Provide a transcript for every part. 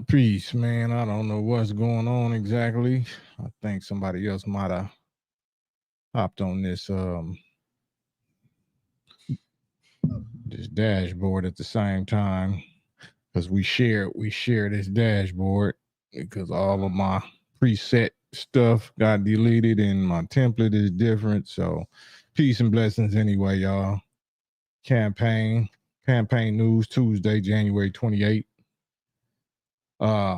Peace, man. I don't know what's going on exactly. I think somebody else might have hopped on this dashboard at the same time because we share this dashboard because all of my preset stuff got deleted and my template is different. So peace and blessings anyway, y'all. Campaign campaign news Tuesday, January 28th.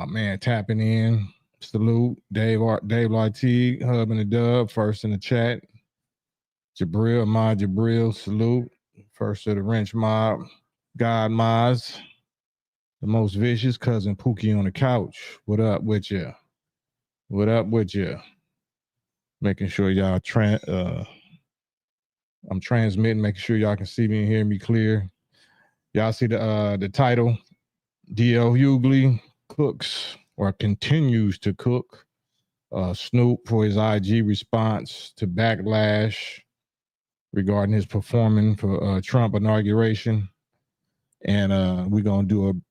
Man, tapping in. Salute Dave RT, Hub and the Dub, first in the chat. Jabril, salute. First of the wrench mob. God Maz, the most vicious cousin Pookie on the couch. What up with you? What up with you? Making sure y'all I'm transmitting, making sure y'all can see me and hear me clear. Y'all see the title. DL Hughley cooks or continues to cook Snoop for his IG response to Backlash regarding his performing for Trump inauguration. And we're going to do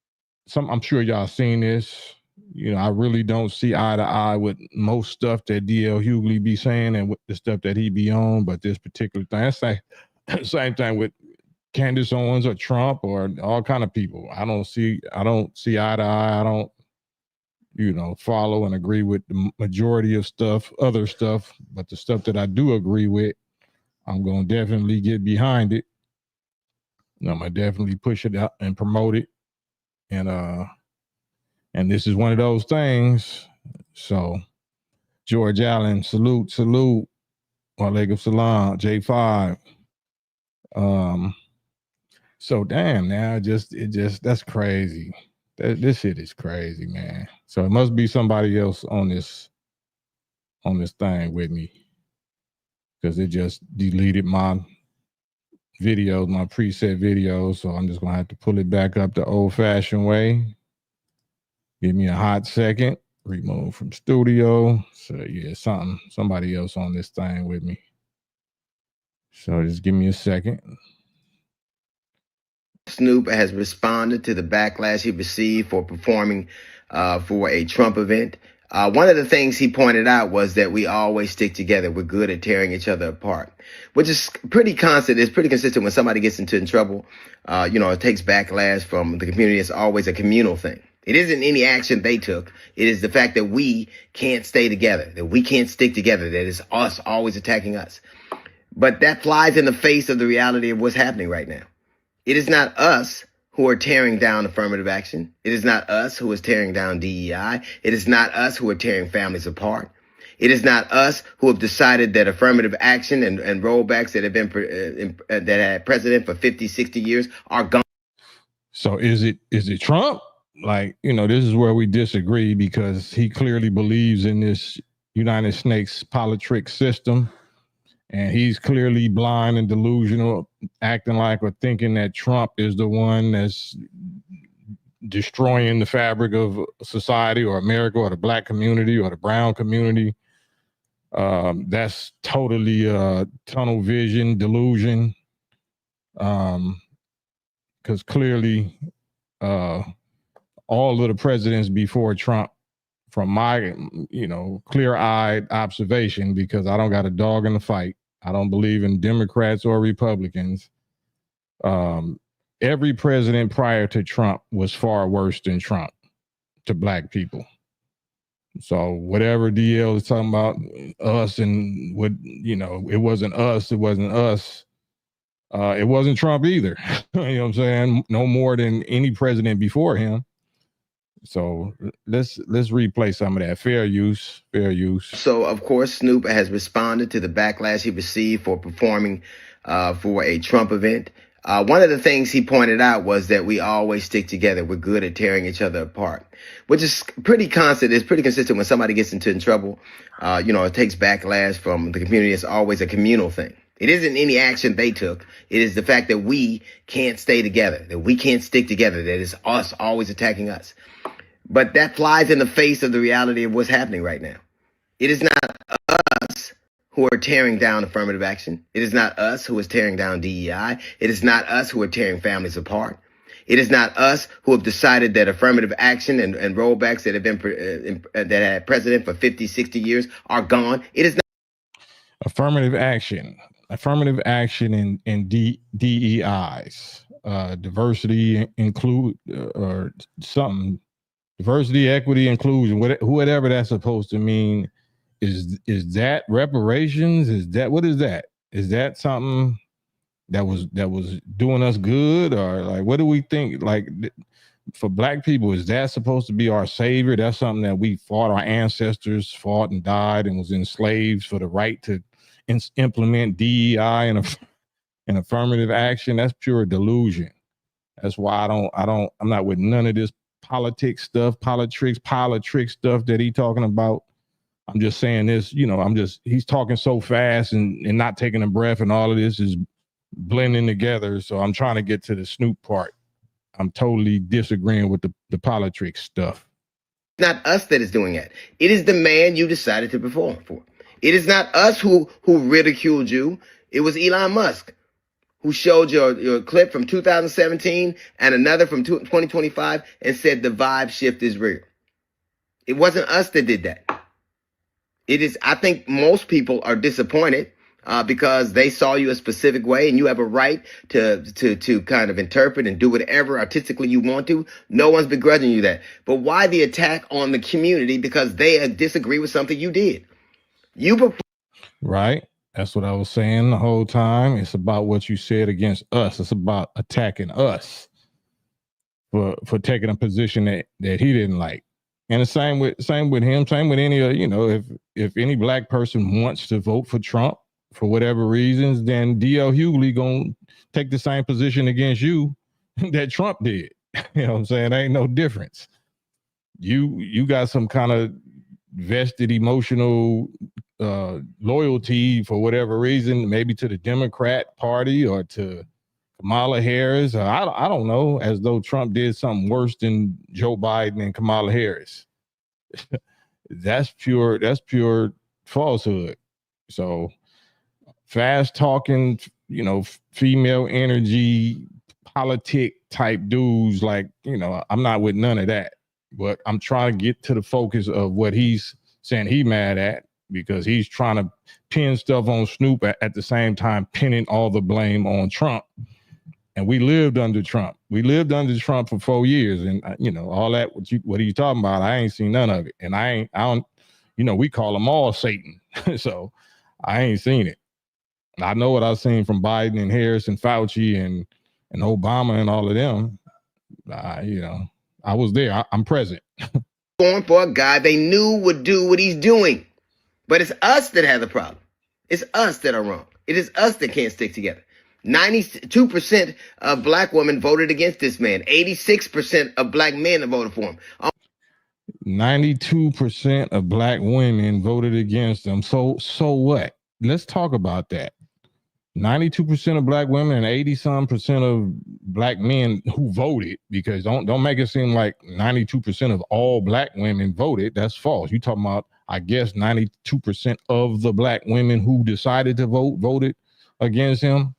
I'm sure y'all seen this. You know, I really don't see eye to eye with most stuff that DL Hughley be saying and with the stuff that he be on, but this particular thing, that's like same thing with Candace Owens or Trump or all kind of people. I don't see eye to eye. I don't, follow and agree with the majority of other stuff, but the stuff that I do agree with, I'm gonna definitely get behind it. I'm gonna definitely push it out and promote it. And this is one of those things. So George Allen, salute. Walaikum salam, J5. So damn, now that's crazy. This shit is crazy, man. So it must be somebody else on this thing with me, because it just deleted my videos, my preset videos. So I'm just gonna have to pull it back up the old-fashioned way. Give me a hot second. Remove from studio. So yeah, somebody else on this thing with me. So just give me a second. Snoop has responded to the backlash he received for performing for a Trump event. One of the things he pointed out was that we always stick together. We're good at tearing each other apart, which is pretty constant. It's pretty consistent when somebody gets into trouble. It takes backlash from the community. It's always a communal thing. It isn't any action they took. It is the fact that we can't stay together, that we can't stick together, that it's us always attacking us. But that flies in the face of the reality of what's happening right now. It is not us who are tearing down affirmative action. It is not us who is tearing down DEI. It is not us who are tearing families apart. It is not us who have decided that affirmative action and rollbacks that have been that had precedent for 50, 60 years are gone. So is it Trump? Like, this is where we disagree, because he clearly believes in this United Snakes politrick system. And he's clearly blind and delusional, acting like or thinking that Trump is the one that's destroying the fabric of society or America or the black community or the brown community. That's totally tunnel vision, delusion. Because clearly, all of the presidents before Trump, from my, clear-eyed observation, because I don't got a dog in the fight, I don't believe in Democrats or Republicans. Every president prior to Trump was far worse than Trump to black people. So whatever DL is talking about us and what, it wasn't us. It wasn't us. It wasn't Trump either. You know what I'm saying? No more than any president before him. So let's replay some of that. Fair use. So, of course, Snoop has responded to the backlash he received for performing for a Trump event. One of the things he pointed out was that we always stick together. We're good at tearing each other apart, which is pretty constant. It's pretty consistent when somebody gets into trouble. It takes backlash from the community. It's always a communal thing. It isn't any action they took. It is the fact that we can't stay together, that we can't stick together, that it's us always attacking us. But that flies in the face of the reality of what's happening right now. It is not us who are tearing down affirmative action. It is not us who is tearing down DEI. It is not us who are tearing families apart. It is not us who have decided that affirmative action and rollbacks that have been that had precedent for 50, 60 years are gone. It is not affirmative action in DEIs, diversity include or something, diversity, equity, inclusion, whatever that's supposed to mean. Is that reparations? Is that, what is that? Is that something that was doing us good, or like, what do we think? Like, for black people, is that supposed to be our savior? That's something that we fought, our ancestors fought and died and was enslaved for the right to implement DEI and affirmative action. That's pure delusion. That's why I'm not with none of this politics stuff that he talking about. I'm just saying this, he's talking so fast and not taking a breath, and all of this is blending together. So I'm trying to get to the Snoop part. I'm totally disagreeing with the politics stuff. It's not us that is doing it. It is the man you decided to perform for. It is not us who ridiculed you. It was Elon Musk who showed your clip from 2017 and another from 2025 and said the vibe shift is real. It wasn't us that did that. It is. I think most people are disappointed because they saw you a specific way, and you have a right to kind of interpret and do whatever artistically you want to. No one's begrudging you that. But why the attack on the community because they disagree with something you did? Right. That's what I was saying the whole time. It's about what you said against us. It's about attacking us for taking a position that he didn't like. And the same with him, same with any if any black person wants to vote for Trump for whatever reasons, then D.L. Hughley gonna take the same position against you that Trump did. You know what I'm saying? There ain't no difference. You got some kind of vested emotional loyalty for whatever reason, maybe to the Democrat Party or to Kamala Harris. I don't know, as though Trump did something worse than Joe Biden and Kamala Harris. That's pure falsehood. So fast talking, female energy, politic type dudes, like, I'm not with none of that. But I'm trying to get to the focus of what he's saying he mad at, because he's trying to pin stuff on Snoop at the same time pinning all the blame on Trump. And we lived under Trump. We lived under Trump for 4 years, and all that. What are you talking about? I ain't seen none of it, and I don't. We call them all Satan, so I ain't seen it. I know what I've seen from Biden and Harris and Fauci and Obama and all of them. I was there. I'm present. Going for a guy they knew would do what he's doing, but it's us that have the problem. It's us that are wrong. It is us that can't stick together. 92% of black women voted against this man. 86% of black men voted for him. 92% of black women voted against him. So what? Let's talk about that. 92% of black women and 80-some% of black men who voted, because don't make it seem like 92% of all black women voted. That's false. You talking about, I guess, 92% of the black women who decided to voted against him.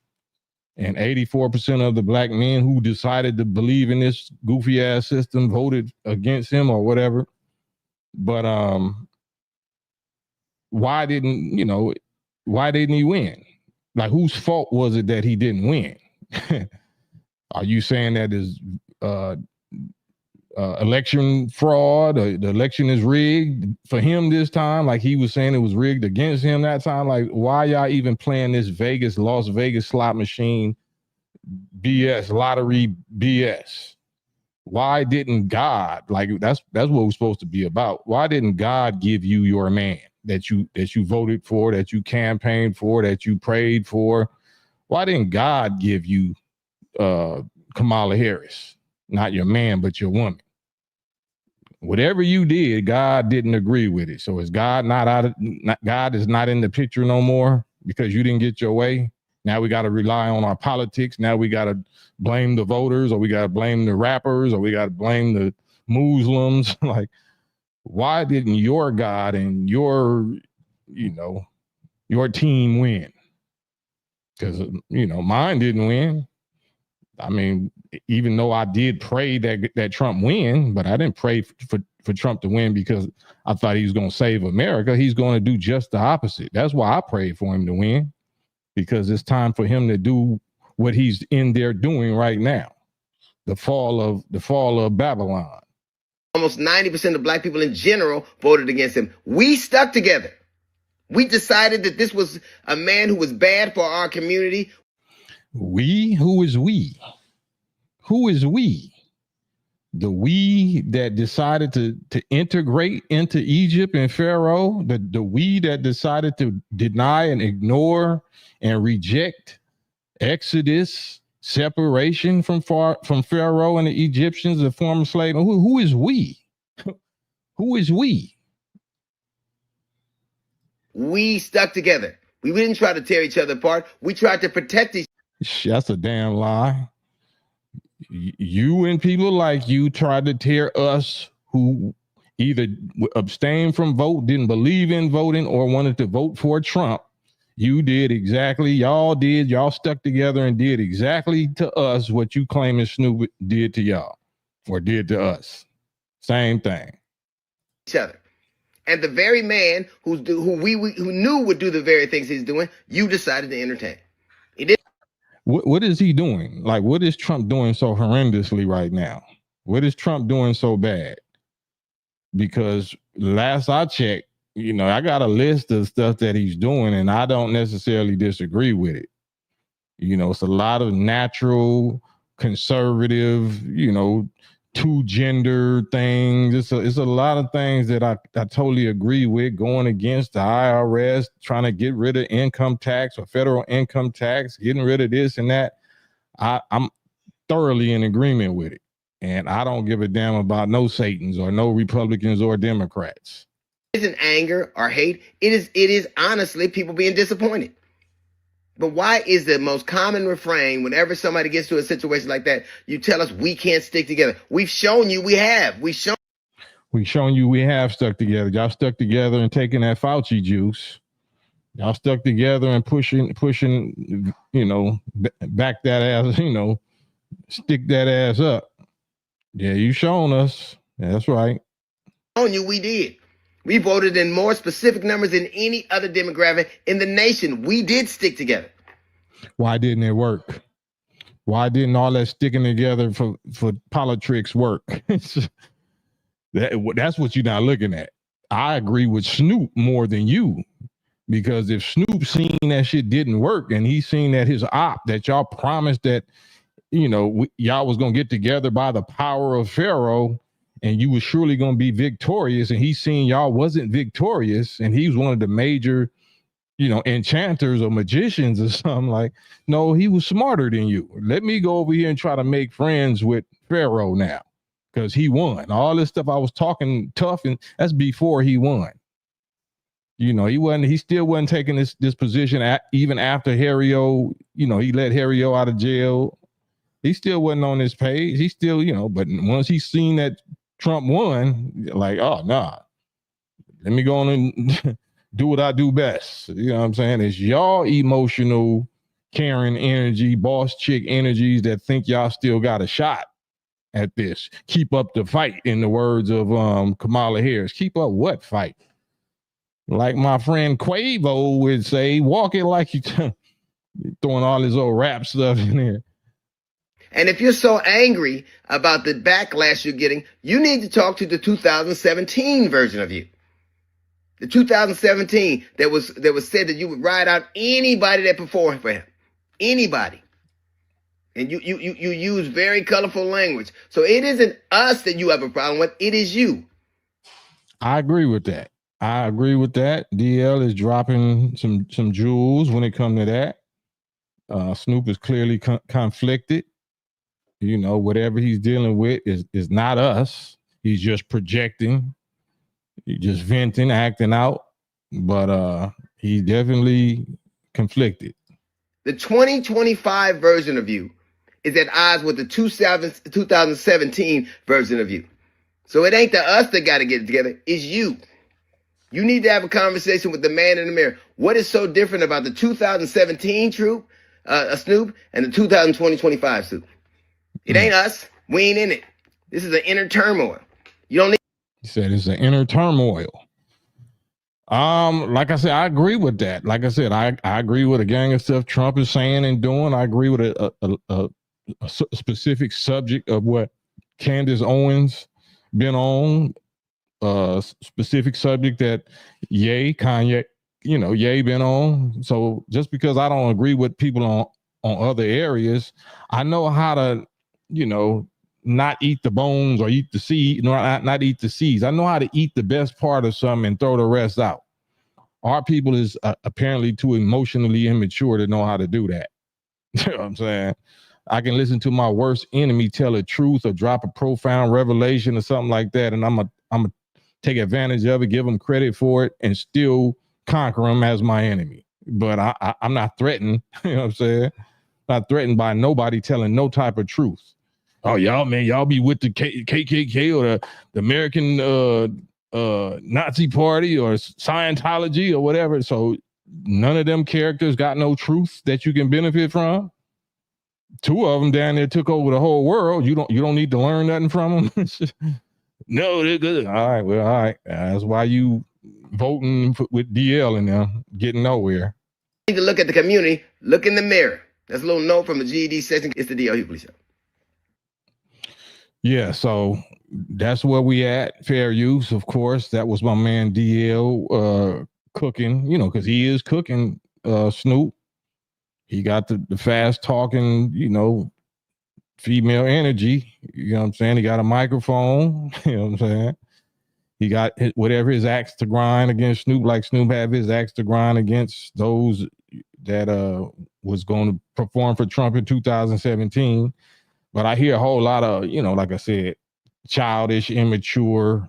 And 84% of the black men who decided to believe in this goofy ass system voted against him or whatever. But why didn't he win? Like, whose fault was it that he didn't win? Are you saying that is election fraud, or the election is rigged for him this time? Like he was saying it was rigged against him that time? Like, why y'all even playing this Las Vegas slot machine BS, lottery BS? Why didn't God, like that's what we're supposed to be about? Why didn't God give you your man that you voted for, that you campaigned for, that you prayed for? Why didn't God give you Kamala Harris? Not your man, but your woman. Whatever you did, God didn't agree with it. So is God God is not in the picture no more because you didn't get your way? Now we got to rely on our politics. Now we got to blame the voters, or we got to blame the rappers, or we got to blame the Muslims. Like, why didn't your God and your team win? Because, mine didn't win. I mean, even though I did pray that Trump win, but I didn't pray for Trump to win because I thought he was going to save America. He's going to do just the opposite. That's why I prayed for him to win, because it's time for him to do what he's in there doing right now. The fall of Babylon. Almost 90% of black people in general voted against him. We stuck together. We decided that this was a man who was bad for our community. We? Who is we? Who is we? The we that decided to integrate into Egypt and Pharaoh, the we that decided to deny and ignore and reject Exodus, separation from Pharaoh and the Egyptians, the former slave. Who is we? Who is we? We stuck together. We didn't try to tear each other apart. We tried to protect each other. That's a damn lie. You and people like you tried to tear us who either abstained from vote, didn't believe in voting, or wanted to vote for Trump. You did exactly, y'all stuck together and did exactly to us what you claiming Snoop did to y'all or did to us. Same thing. Each other. And the very man who knew would do the very things he's doing, you decided to entertain. What is he doing? Like, what is Trump doing so horrendously right now? What is Trump doing so bad? Because last I checked, I got a list of stuff that he's doing, and I don't necessarily disagree with it. It's a lot of natural, conservative, two gender things. It's a lot of things that I totally agree with, going against the IRS, trying to get rid of income tax or federal income tax, getting rid of this and that. I'm thoroughly in agreement with it. And I don't give a damn about no Satans or no Republicans or Democrats. It isn't anger or hate. It is honestly people being disappointed. But why is the most common refrain whenever somebody gets to a situation like that, you tell us we can't stick together? We've shown you we have. We've shown you we have stuck together. Y'all stuck together and taking that Fauci juice. Y'all stuck together and pushing, back that ass, stick that ass up. Yeah, you shown us. Yeah, that's right. Shown you we did. We voted in more specific numbers than any other demographic in the nation. We did stick together. Why didn't it work? Why didn't all that sticking together for politics work? That's what you're not looking at. I agree with Snoop more than you, because if Snoop seen that shit didn't work and he seen that his that y'all promised that, y'all was going to get together by the power of Pharaoh, and you was surely going to be victorious, and he seen y'all wasn't victorious, and he was one of the major, enchanters or magicians or something, like, no, he was smarter than you. Let me go over here and try to make friends with Pharaoh now, because he won. All this stuff I was talking tough, and that's before he won. He still wasn't taking this position even after Harry O, he let Harry O out of jail. He still wasn't on this page. He still, but once he seen that Trump won, like, oh, nah, let me go on and do what I do best. You know what I'm saying? It's y'all emotional, caring energy, boss chick energies that think y'all still got a shot at this. Keep up the fight, in the words of Kamala Harris. Keep up what fight? Like my friend Quavo would say, walk it like you throwing all this old rap stuff in there. And if you're so angry about the backlash you're getting, you need to talk to the 2017 version of you. The 2017 that was said that you would ride out anybody that performed for him. Anybody. And you use very colorful language. So it isn't us that you have a problem with. It is you. I agree with that. DL is dropping some jewels when it comes to that. Snoop is clearly conflicted. Whatever he's dealing with is not us. He's just projecting. He's just venting, acting out. But he's definitely conflicted. The 2025 version of you is at odds with the 2017 version of you. So it ain't the us that got to get it together. It's you. You need to have a conversation with the man in the mirror. What is so different about the 2017 Snoop and the 2025 Snoop? It ain't us. We ain't in it. This is an inner turmoil. You don't need. He said it's an inner turmoil. Like I said, I agree with that. Like I said, I agree with a gang of stuff Trump is saying and doing. I agree with a specific subject of what Candace Owens been on. Specific subject that Kanye, Ye been on. So just because I don't agree with people on other areas, I know how to, not eat the bones or eat the seed, not eat the seeds. I know how to eat the best part of something and throw the rest out. Our people is apparently too emotionally immature to know how to do that. You know what I'm saying? I can listen to my worst enemy tell the truth or drop a profound revelation or something like that, and I'm a take advantage of it, give them credit for it, and still conquer them as my enemy. But I'm not threatened. You know what I'm saying? Not threatened by nobody telling no type of truth. Oh, y'all be with the KKK or the American Nazi Party or Scientology or whatever. So none of them characters got no truth that you can benefit from. Two of them down there took over the whole world. You don't need to learn nothing from them. No, they're good. All right. That's why you voting with DL in there, getting nowhere. You need to look at the community. Look in the mirror. That's a little note from the GED section. It's the DL Hughley Show. Yeah, so that's where we at. Fair use, of course. That was my man DL cooking, because he is cooking Snoop. He got the fast talking, female energy. You know what I'm saying? He got a microphone. You know what I'm saying? He got whatever his axe to grind against Snoop, like Snoop had his axe to grind against those that was going to perform for Trump in 2017. But I hear a whole lot of, like I said, childish, immature,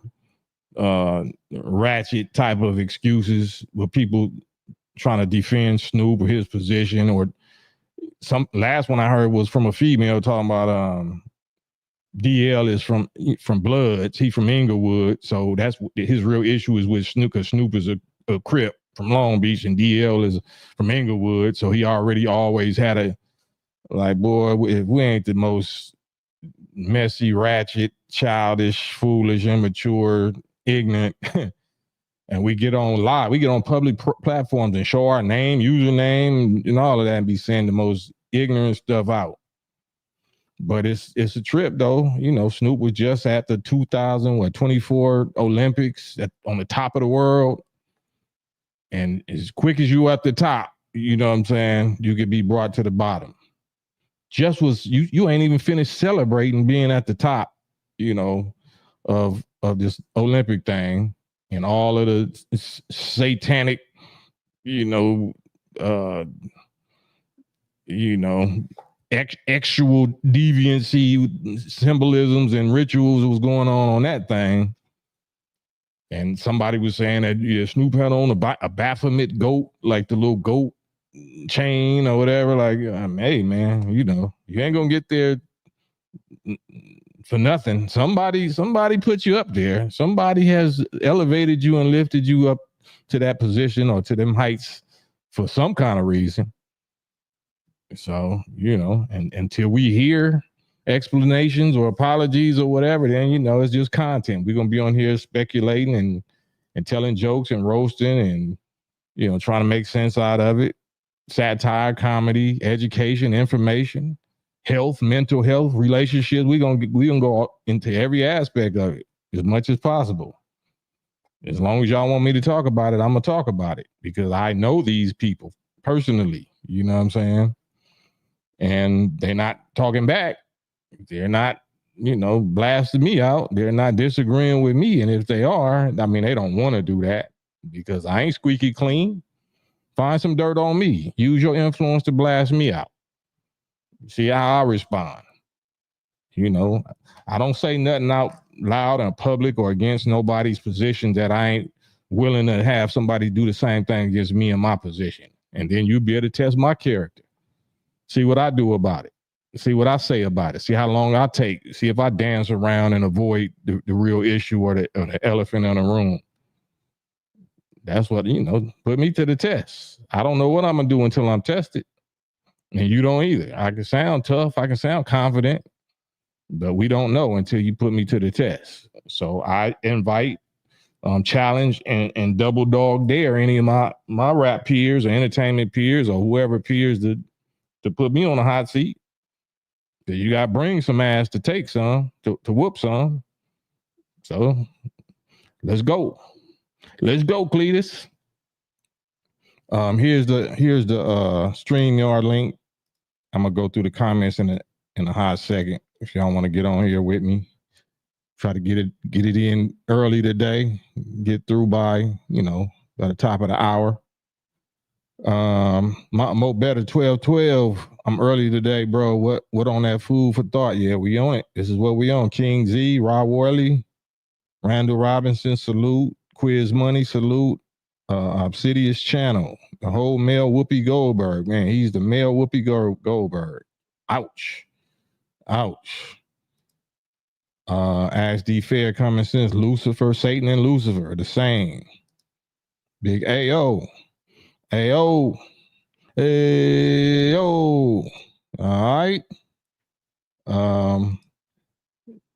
ratchet type of excuses with people trying to defend Snoop or his position. Or some last one I heard was from a female talking about DL is from Bloods. He from Inglewood. So that's his real issue is with Snoop, because Snoop is a Crip from Long Beach and DL is from Inglewood. So he already always had a, like, boy, if we ain't the most messy, ratchet, childish, foolish, immature, ignorant, and we get on live, we get on public platforms and show our name, username, and all of that, and be saying the most ignorant stuff out. But it's a trip, though. Snoop was just at the 2024 Olympics on the top of the world. And as quick as you at the top, you know what I'm saying, you could be brought to the bottom. Just was you ain't even finished celebrating being at the top, of this Olympic thing, and all of the satanic, actual deviancy, symbolisms and rituals was going on that thing. And somebody was saying that Snoop had on a Baphomet goat, like the little goat chain or whatever. Like, hey man, you ain't gonna get there for nothing. Somebody put you up there. Somebody has elevated you and lifted you up to that position or to them heights for some kind of reason. So, and until we hear explanations or apologies or whatever, then it's just content. We're gonna be on here speculating and telling jokes and roasting and trying to make sense out of it. Satire, comedy, education, information, health, mental health, relationships. We're gonna go into every aspect of it as much as possible. As long as y'all want me to talk about it, I'm gonna talk about it, because I know these people personally. You know what I'm saying? And they're not talking back. They're not, blasting me out. They're not disagreeing with me. And if they are, they don't want to do that, because I ain't squeaky clean. Find some dirt on me. Use your influence to blast me out. See how I respond. I don't say nothing out loud in public or against nobody's position that I ain't willing to have somebody do the same thing against me in my position. And then you be able to test my character. See what I do about it. See what I say about it. See how long I take. See if I dance around and avoid the real issue or the elephant in the room. That's what, put me to the test. I don't know what I'm going to do until I'm tested. And you don't either. I can sound tough. I can sound confident. but we don't know until you put me to the test. So I invite, challenge, and double dog dare any of my rap peers or entertainment peers or whoever peers to put me on a hot seat. You got to bring some ass to take some, to whoop some. So let's go. Let's go, Cletus. Here's the StreamYard link. I'm gonna go through the comments in a hot second. If y'all want to get on here with me, try to get it in early today. Get through by by the top of the hour. Mo Better 1212. I'm early today, bro. What on that food for thought? Yeah, we on it. This is what we on. King Z, Rod Worley, Randall Robinson, salute. Quiz Money, salute. Obsidious Channel, the whole male Whoopi Goldberg, man. He's the male Whoopi Goldberg. Ouch. Ask D Fair, common sense. Lucifer, Satan, and Lucifer, the same. Big AO. All right.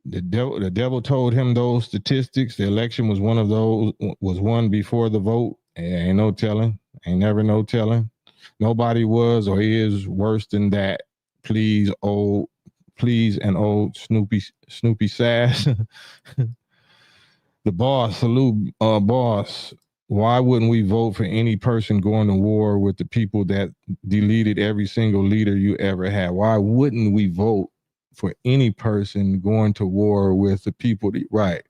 The devil told him those statistics. The election was won before the vote. Ain't no telling. Ain't never no telling. Nobody was or is worse than that. Please and old Snoopy Sass. The boss, salute, boss. Why wouldn't we vote for any person going to war with the people that deleted every single leader you ever had? Why wouldn't we vote for any person going to war with the people right.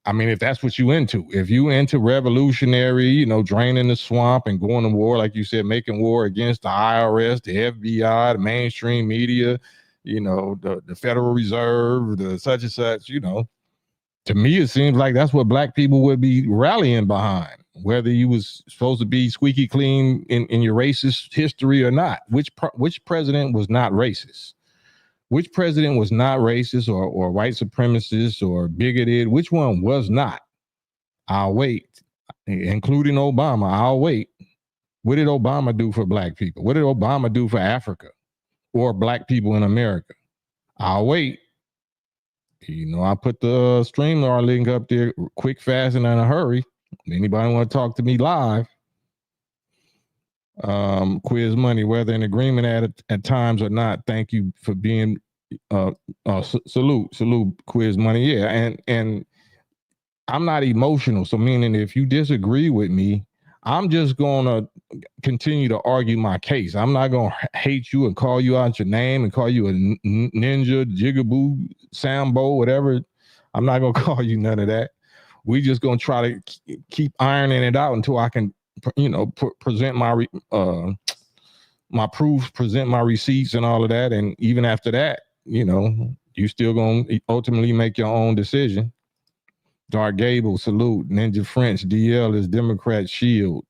I mean, if that's what you into, if you into revolutionary, draining the swamp and going to war, like you said, making war against the IRS, the FBI, the mainstream media, the Federal Reserve, the such and such, to me, it seems like that's what black people would be rallying behind, whether you was supposed to be squeaky clean in your racist history or not. Which president was not racist? Which president was not racist or white supremacist or bigoted? Which one was not? I'll wait, including Obama. I'll wait. What did Obama do for black people? What did Obama do for Africa or black people in America? I'll wait. I put the StreamYard link up there quick, fast, and in a hurry. Anybody want to talk to me live? Quiz Money, whether in agreement at times or not. Thank you for being salute Quiz Money. Yeah, and I'm not emotional, so meaning if you disagree with me, I'm just gonna continue to argue my case. I'm not gonna hate you and call you out your name and call you a ninja, jigaboo, sambo, whatever. I'm not gonna call you none of that. We just gonna try to keep ironing it out until I can present my my proofs, present my receipts and all of that. And even after that, you still gonna ultimately make your own decision. Dark Gable, salute. Ninja French, DL is Democrat shield.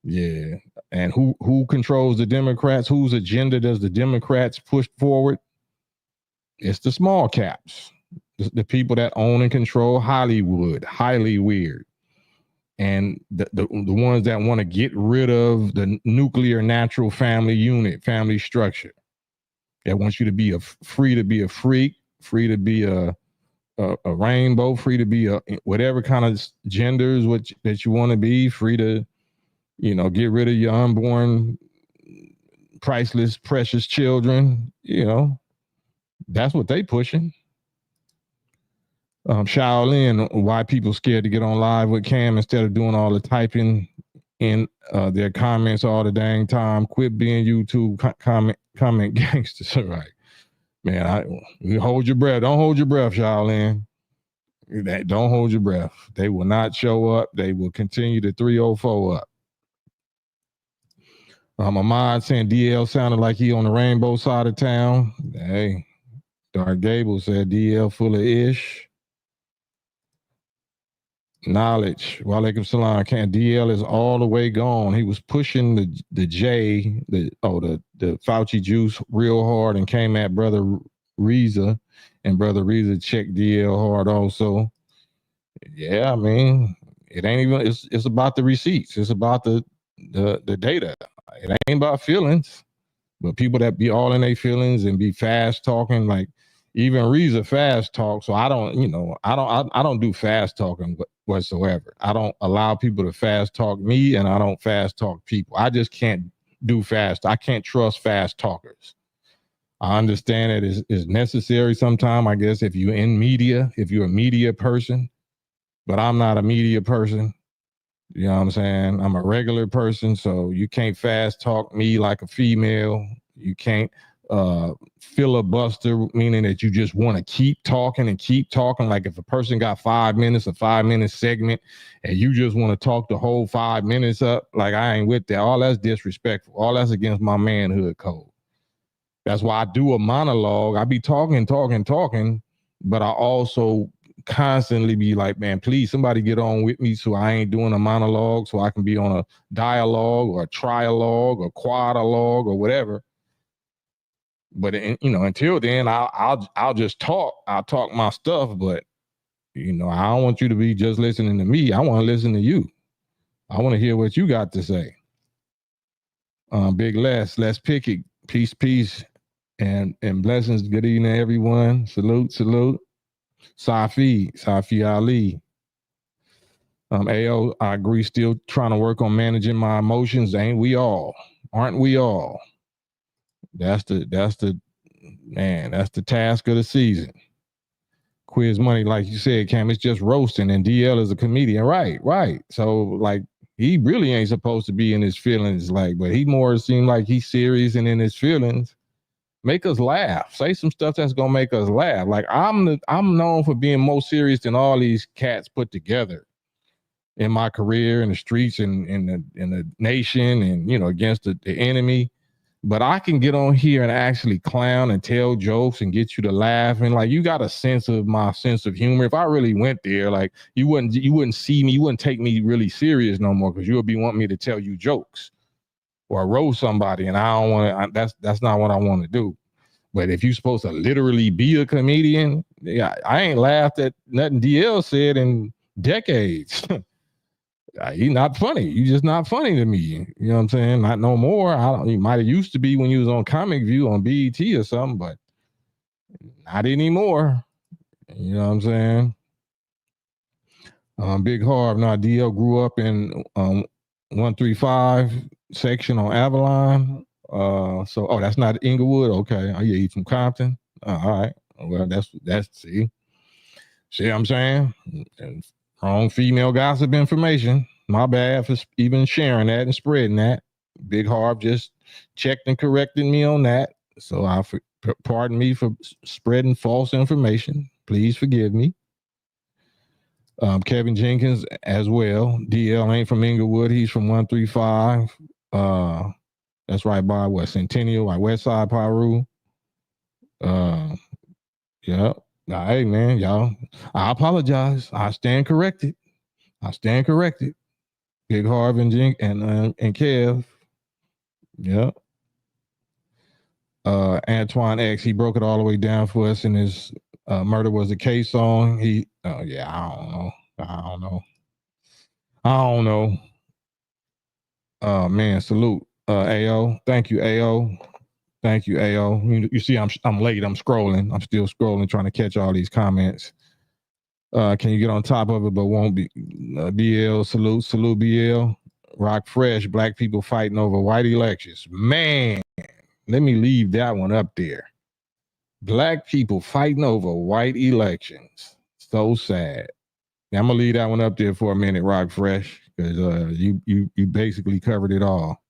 Yeah. And who controls the Democrats? Whose agenda does the Democrats push forward? It's the small caps, the people that own and control Hollywood. Highly weird. And the ones that want to get rid of the nuclear natural family unit, family structure. That wants you to be free to be a freak, free to be a rainbow, free to be a whatever kind of genders that you want to be, free to get rid of your unborn priceless precious children. That's what they pushing. Shaolin, why people scared to get on live with Cam instead of doing all the typing in their comments all the dang time. Quit being YouTube comment gangsters. Right, man. You hold your breath. Don't hold your breath, Shaolin. Don't hold your breath. They will not show up. They will continue to 304 up. Ahmad saying DL sounded like he on the rainbow side of town. Hey, Dark Gable said DL full of ish. Knowledge. Walaikum salam. Can't DL is all the way gone. He was pushing the J, the Fauci juice real hard and came at Brother Reza, and Brother Reza checked DL hard also. Yeah, I mean, it ain't even. It's about the receipts. It's about the data. It ain't about feelings. But people that be all in their feelings and be fast talking, like even Reza fast talk. So I don't, I don't do fast talking whatsoever. I don't allow people to fast talk me, and I don't fast talk people. I just can't do fast. I can't trust fast talkers. I understand it is necessary sometime, I guess, if you're in media, if you're a media person, but I'm not a media person. You know what I'm saying? I'm a regular person, so you can't fast talk me like a female. You can't filibuster, meaning that you just want to keep talking and keep talking. Like if a person got 5 minutes, a 5 minute segment, and you just want to talk the whole 5 minutes up, like I ain't with that. All that's disrespectful. All that's against my manhood code. That's why I do a monologue. I be talking, but I also constantly be like, man, please somebody get on with me so I ain't doing a monologue, so I can be on a dialogue or a trialogue or quadalogue or whatever. But until then, I'll just talk. I'll talk my stuff, but I don't want you to be just listening to me. I want to listen to you. I want to hear what you got to say. Big Les Pickett, peace, and blessings. Good evening, everyone. Salute. Safi Ali. AO, I agree. Still trying to work on managing my emotions. Ain't we all? Aren't we all? That's the task of the season. Quiz money, like you said, Cam, it's just roasting, and DL is a comedian. Right. So like he really ain't supposed to be in his feelings, but he more seemed like he's serious and in his feelings. Make us laugh. Say some stuff that's gonna make us laugh. Like I'm known for being more serious than all these cats put together in my career in the streets and in the nation and against the enemy. But I can get on here and actually clown and tell jokes and get you to laugh. And like you got a sense of my sense of humor. If I really went there, like you wouldn't see me, you wouldn't take me really serious no more, because you would be wanting me to tell you jokes or roast somebody, and I don't want to. That's not what I want to do. But if you're supposed to literally be a comedian, yeah, I ain't laughed at nothing DL said in decades. He's not funny. You just not funny to me. You know what I'm saying? Not no more. He might have used to be when you was on Comic View on BET or something, but not anymore. You know what I'm saying? Big Harv. Now DL grew up in 135 section on Avalon. That's not Inglewood. Okay. Oh yeah, he's from Compton. All right. Well, that's see what I'm saying? And wrong female gossip information. My bad for even sharing that and spreading that. Big Harv just checked and corrected me on that. So pardon me for spreading false information. Please forgive me. Kevin Jenkins as well. DL ain't from Inglewood. He's from 135. That's right by Centennial, like West Side Piru. Yeah. Nah, hey man, y'all. I apologize. I stand corrected. Big Harv and Kev. Yeah. Antoine X, he broke it all the way down for us in his Murder Was the Case song. I don't know. Man, salute. AO. Thank you, AO. You see, I'm late. I'm scrolling. I'm still scrolling, trying to catch all these comments. Can you get on top of it, but won't be? BL, salute BL. Rock Fresh, black people fighting over white elections. Man, let me leave that one up there. Black people fighting over white elections. So sad. Now, I'm gonna leave that one up there for a minute, Rock Fresh, because you basically covered it all.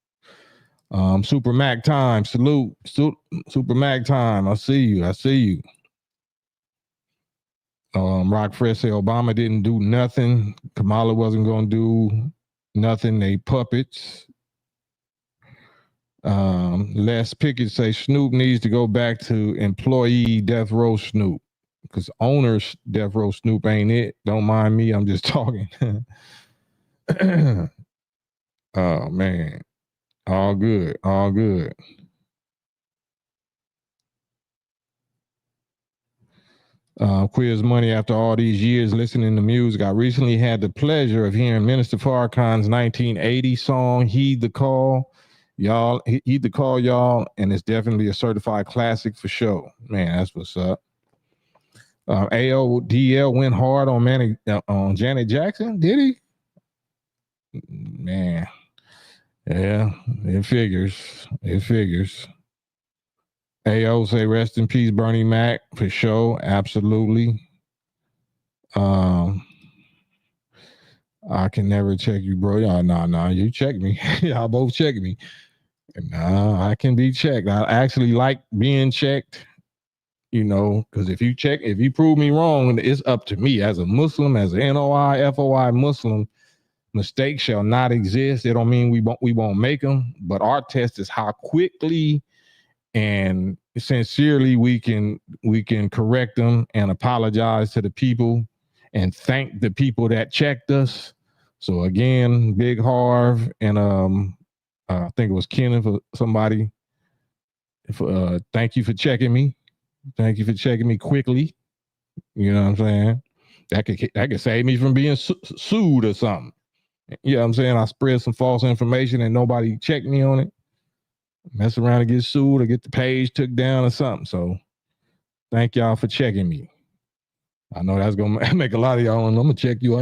Super Mac time, salute. Super Mac time. I see you. Rock Fresh say Obama didn't do nothing. Kamala wasn't gonna do nothing. They puppets. Les Pickett say Snoop needs to go back to employee death row Snoop, because owners death row Snoop ain't it. Don't mind me. I'm just talking. Oh man. All good. Quiz money after all these years listening to music. I recently had the pleasure of hearing Minister Farrakhan's 1980 song, Heed the Call. Y'all, he either call y'all, and it's definitely a certified classic for sure. Man, that's what's up. AODL went hard on Janet Jackson. Did he? Man, yeah, it figures. It figures. AO say rest in peace, Bernie Mac, for sure. Absolutely. I can never check you, bro. Y'all, nah, you check me. Y'all both check me. Nah, I can be checked. I actually like being checked, because if you prove me wrong, it's up to me as a Muslim, as an NOI, FOI Muslim. Mistakes shall not exist. It don't mean we won't make them, but our test is how quickly and sincerely we can correct them and apologize to the people and thank the people that checked us. So again, Big Harv and I think it was Kenneth or somebody. Thank you for checking me. Thank you for checking me quickly. You know what I'm saying? That could save me from being sued or something. You know what I'm saying? I spread some false information and nobody checked me on it. Mess around and get sued or get the page took down or something. So thank y'all for checking me. I know that's gonna make a lot of y'all. I'm gonna check you.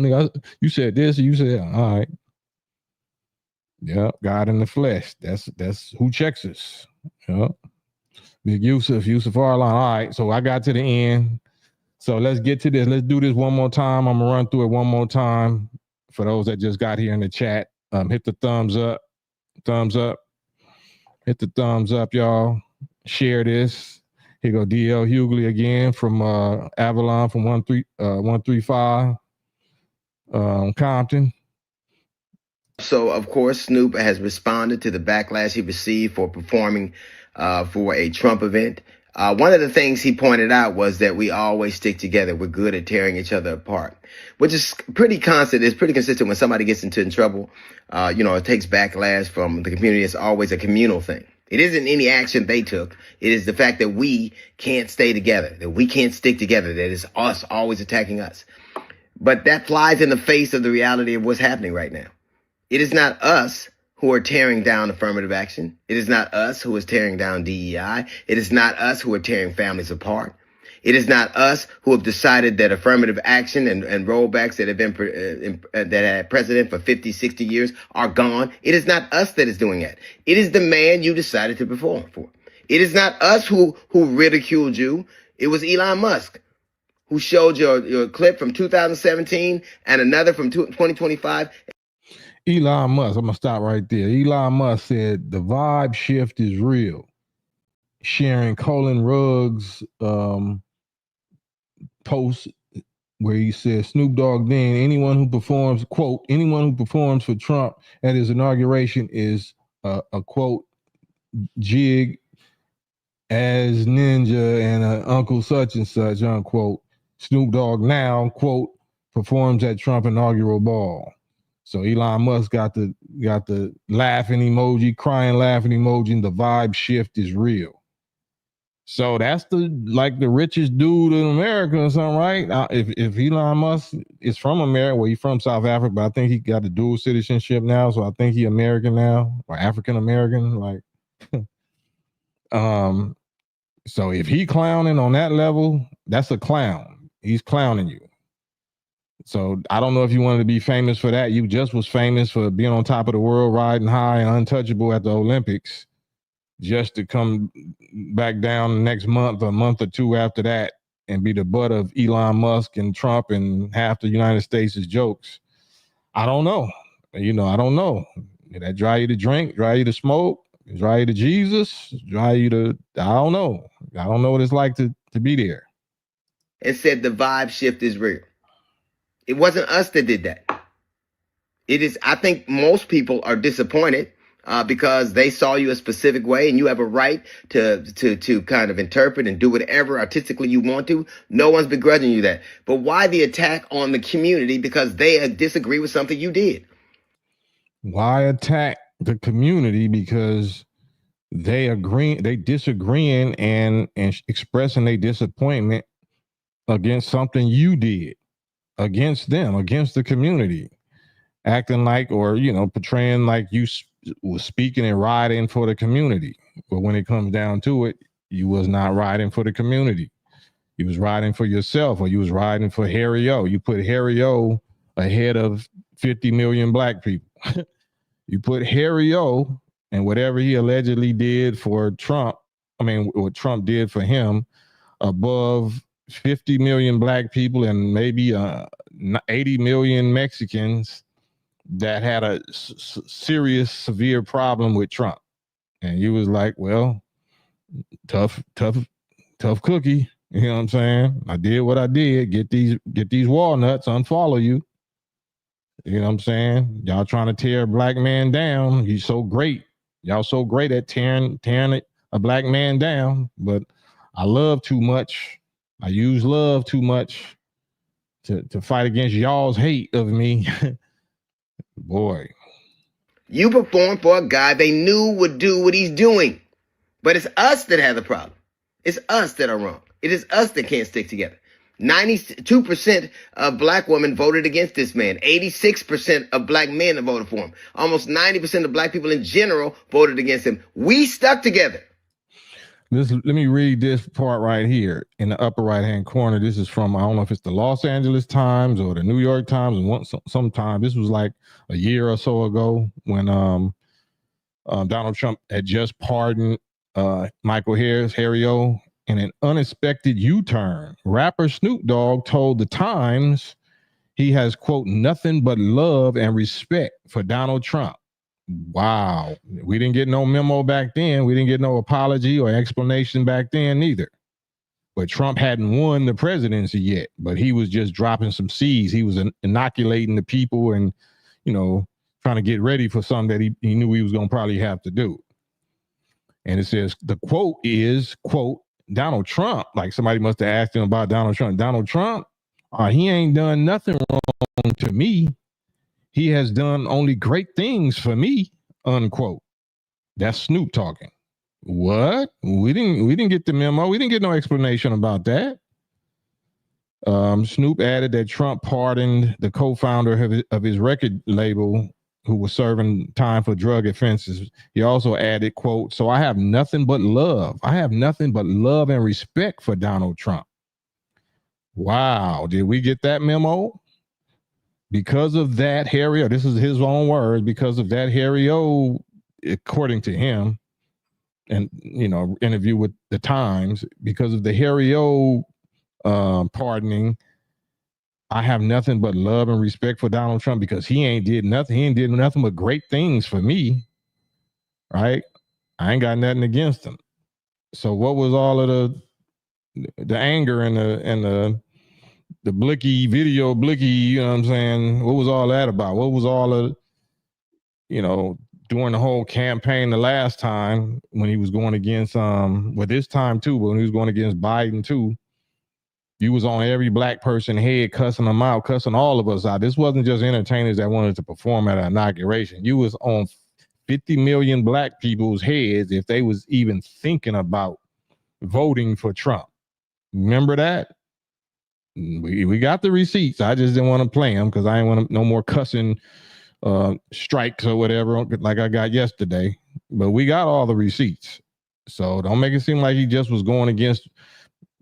You said this, you said all right. Yeah, God in the flesh. That's who checks us. Yeah. Big Yusuf Arlan. All right, so I got to the end. So let's get to this. Let's do this one more time. I'm gonna run through it one more time for those that just got here in the chat. Hit the thumbs up. Hit the thumbs up, y'all. Share this. Here go DL Hughley again from Avalon from 135 Compton. So, of course, Snoop has responded to the backlash he received for performing for a Trump event. One of the things he pointed out was that we always stick together. We're good at tearing each other apart, which is pretty constant. It's pretty consistent when somebody gets into trouble. It takes backlash from the community. It's always a communal thing. It isn't any action they took. It is the fact that we can't stay together, that we can't stick together, that it's us always attacking us. But that flies in the face of the reality of what's happening right now. It is not us who are tearing down affirmative action. It is not us who is tearing down DEI. It is not us who are tearing families apart. It is not us who have decided that affirmative action and rollbacks that have been that had precedent for 50, 60 years are gone. It is not us that is doing that. It is the man you decided to perform for. It is not us who ridiculed you. It was Elon Musk who showed your clip from 2017 and another from 2025. Elon Musk, I'm going to stop right there. Elon Musk said the vibe shift is real. Sharing Colin Ruggs post where he says Snoop Dogg then anyone who performs, quote, anyone who performs for Trump at his inauguration is a quote, jig as ninja and Uncle such and such, unquote. Snoop Dogg now, quote, performs at Trump inaugural ball. So Elon Musk got the laughing emoji, crying laughing emoji, and the vibe shift is real. So that's the richest dude in America or something, right? If Elon Musk is from America, well, he's from South Africa, but I think he got a dual citizenship now, so I think he's American now, or African American, so if he clowning on that level, that's a clown. He's clowning you. So I don't know if you wanted to be famous for that. You just was famous for being on top of the world, riding high and untouchable at the Olympics, just to come back down the next month, a month or two after that, and be the butt of Elon Musk and Trump and half the United States' jokes. I don't know. I don't know. Did that drive you to drink, drive you to smoke, drive you to Jesus, drive you to, I don't know. I don't know what it's like to be there. It said the vibe shift is real. It wasn't us that did that. It is, I think most people are disappointed because they saw you a specific way, and you have a right to kind of interpret and do whatever artistically you want to. No one's begrudging you that. But why the attack on the community because they disagree with something you did? Why attack the community because they disagreeing and expressing their disappointment against something you did, against them, against the community, acting like, or portraying like you was speaking and riding for the community. But when it comes down to it, you was not riding for the community. You was riding for yourself, or you was riding for Harry O. You put Harry O ahead of 50 million black people. You put Harry O and whatever he allegedly did for Trump, what Trump did for him, above 50 million black people and maybe 80 million Mexicans that had a serious, severe problem with Trump. And you was like, well, tough cookie. You know what I'm saying? I did what I did. Get these walnuts, unfollow you. You know what I'm saying? Y'all trying to tear a black man down. He's so great. Y'all so great at tearing a black man down. But I love too much. I use love too much to fight against y'all's hate of me. Boy. You perform for a guy they knew would do what he's doing. But it's us that have the problem. It's us that are wrong. It is us that can't stick together. 92% of black women voted against this man. 86% of black men have voted for him. Almost 90% of black people in general voted against him. We stuck together. Let me read this part right here in the upper right-hand corner. This is from, I don't know if it's the Los Angeles Times or the New York Times. And sometime, this was like a year or so ago when Donald Trump had just pardoned Michael Harry O. In an unexpected U-turn, rapper Snoop Dogg told the Times he has, quote, nothing but love and respect for Donald Trump. Wow. We didn't get no memo back then. We didn't get no apology or explanation back then either. But Trump hadn't won the presidency yet, but he was just dropping some seeds. He was inoculating the people and, trying to get ready for something that he knew he was going to probably have to do. And it says, the quote is, quote, Donald Trump, like somebody must have asked him about Donald Trump. Donald Trump, he ain't done nothing wrong to me. He has done only great things for me, unquote. That's Snoop talking. What? We didn't get the memo. We didn't get no explanation about that. Snoop added that Trump pardoned the co-founder of his record label who was serving time for drug offenses. He also added, quote, so I have nothing but love. I have nothing but love and respect for Donald Trump. Wow. Did we get that memo? Because of that, Harry O, this is his own words, because of that, Harry O, according to him, and, interview with the Times, because of the Harry O pardoning, I have nothing but love and respect for Donald Trump because he ain't did nothing. He ain't did nothing but great things for me. Right? I ain't got nothing against him. So what was all of the anger and the blicky, you know what I'm saying? What was all that about? What was all of, during the whole campaign the last time when he was going against, this time too, but when he was going against Biden too, you was on every black person head, cussing them out, cussing all of us out. This wasn't just entertainers that wanted to perform at an inauguration. You was on 50 million black people's heads if they was even thinking about voting for Trump. Remember that? We got the receipts. I just didn't want to play them because I didn't want no more cussing strikes or whatever like I got yesterday. But we got all the receipts. So don't make it seem like he just was going against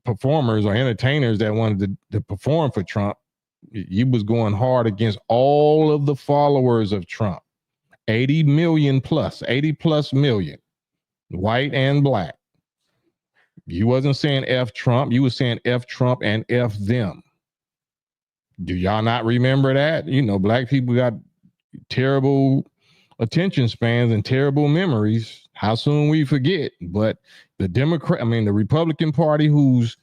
performers or entertainers that wanted to perform for Trump. He was going hard against all of the followers of Trump. 80 plus million, white and black. You wasn't saying F Trump. You was saying F Trump and F them. Do y'all not remember that? Black people got terrible attention spans and terrible memories. How soon we forget? But the Republican Party, whose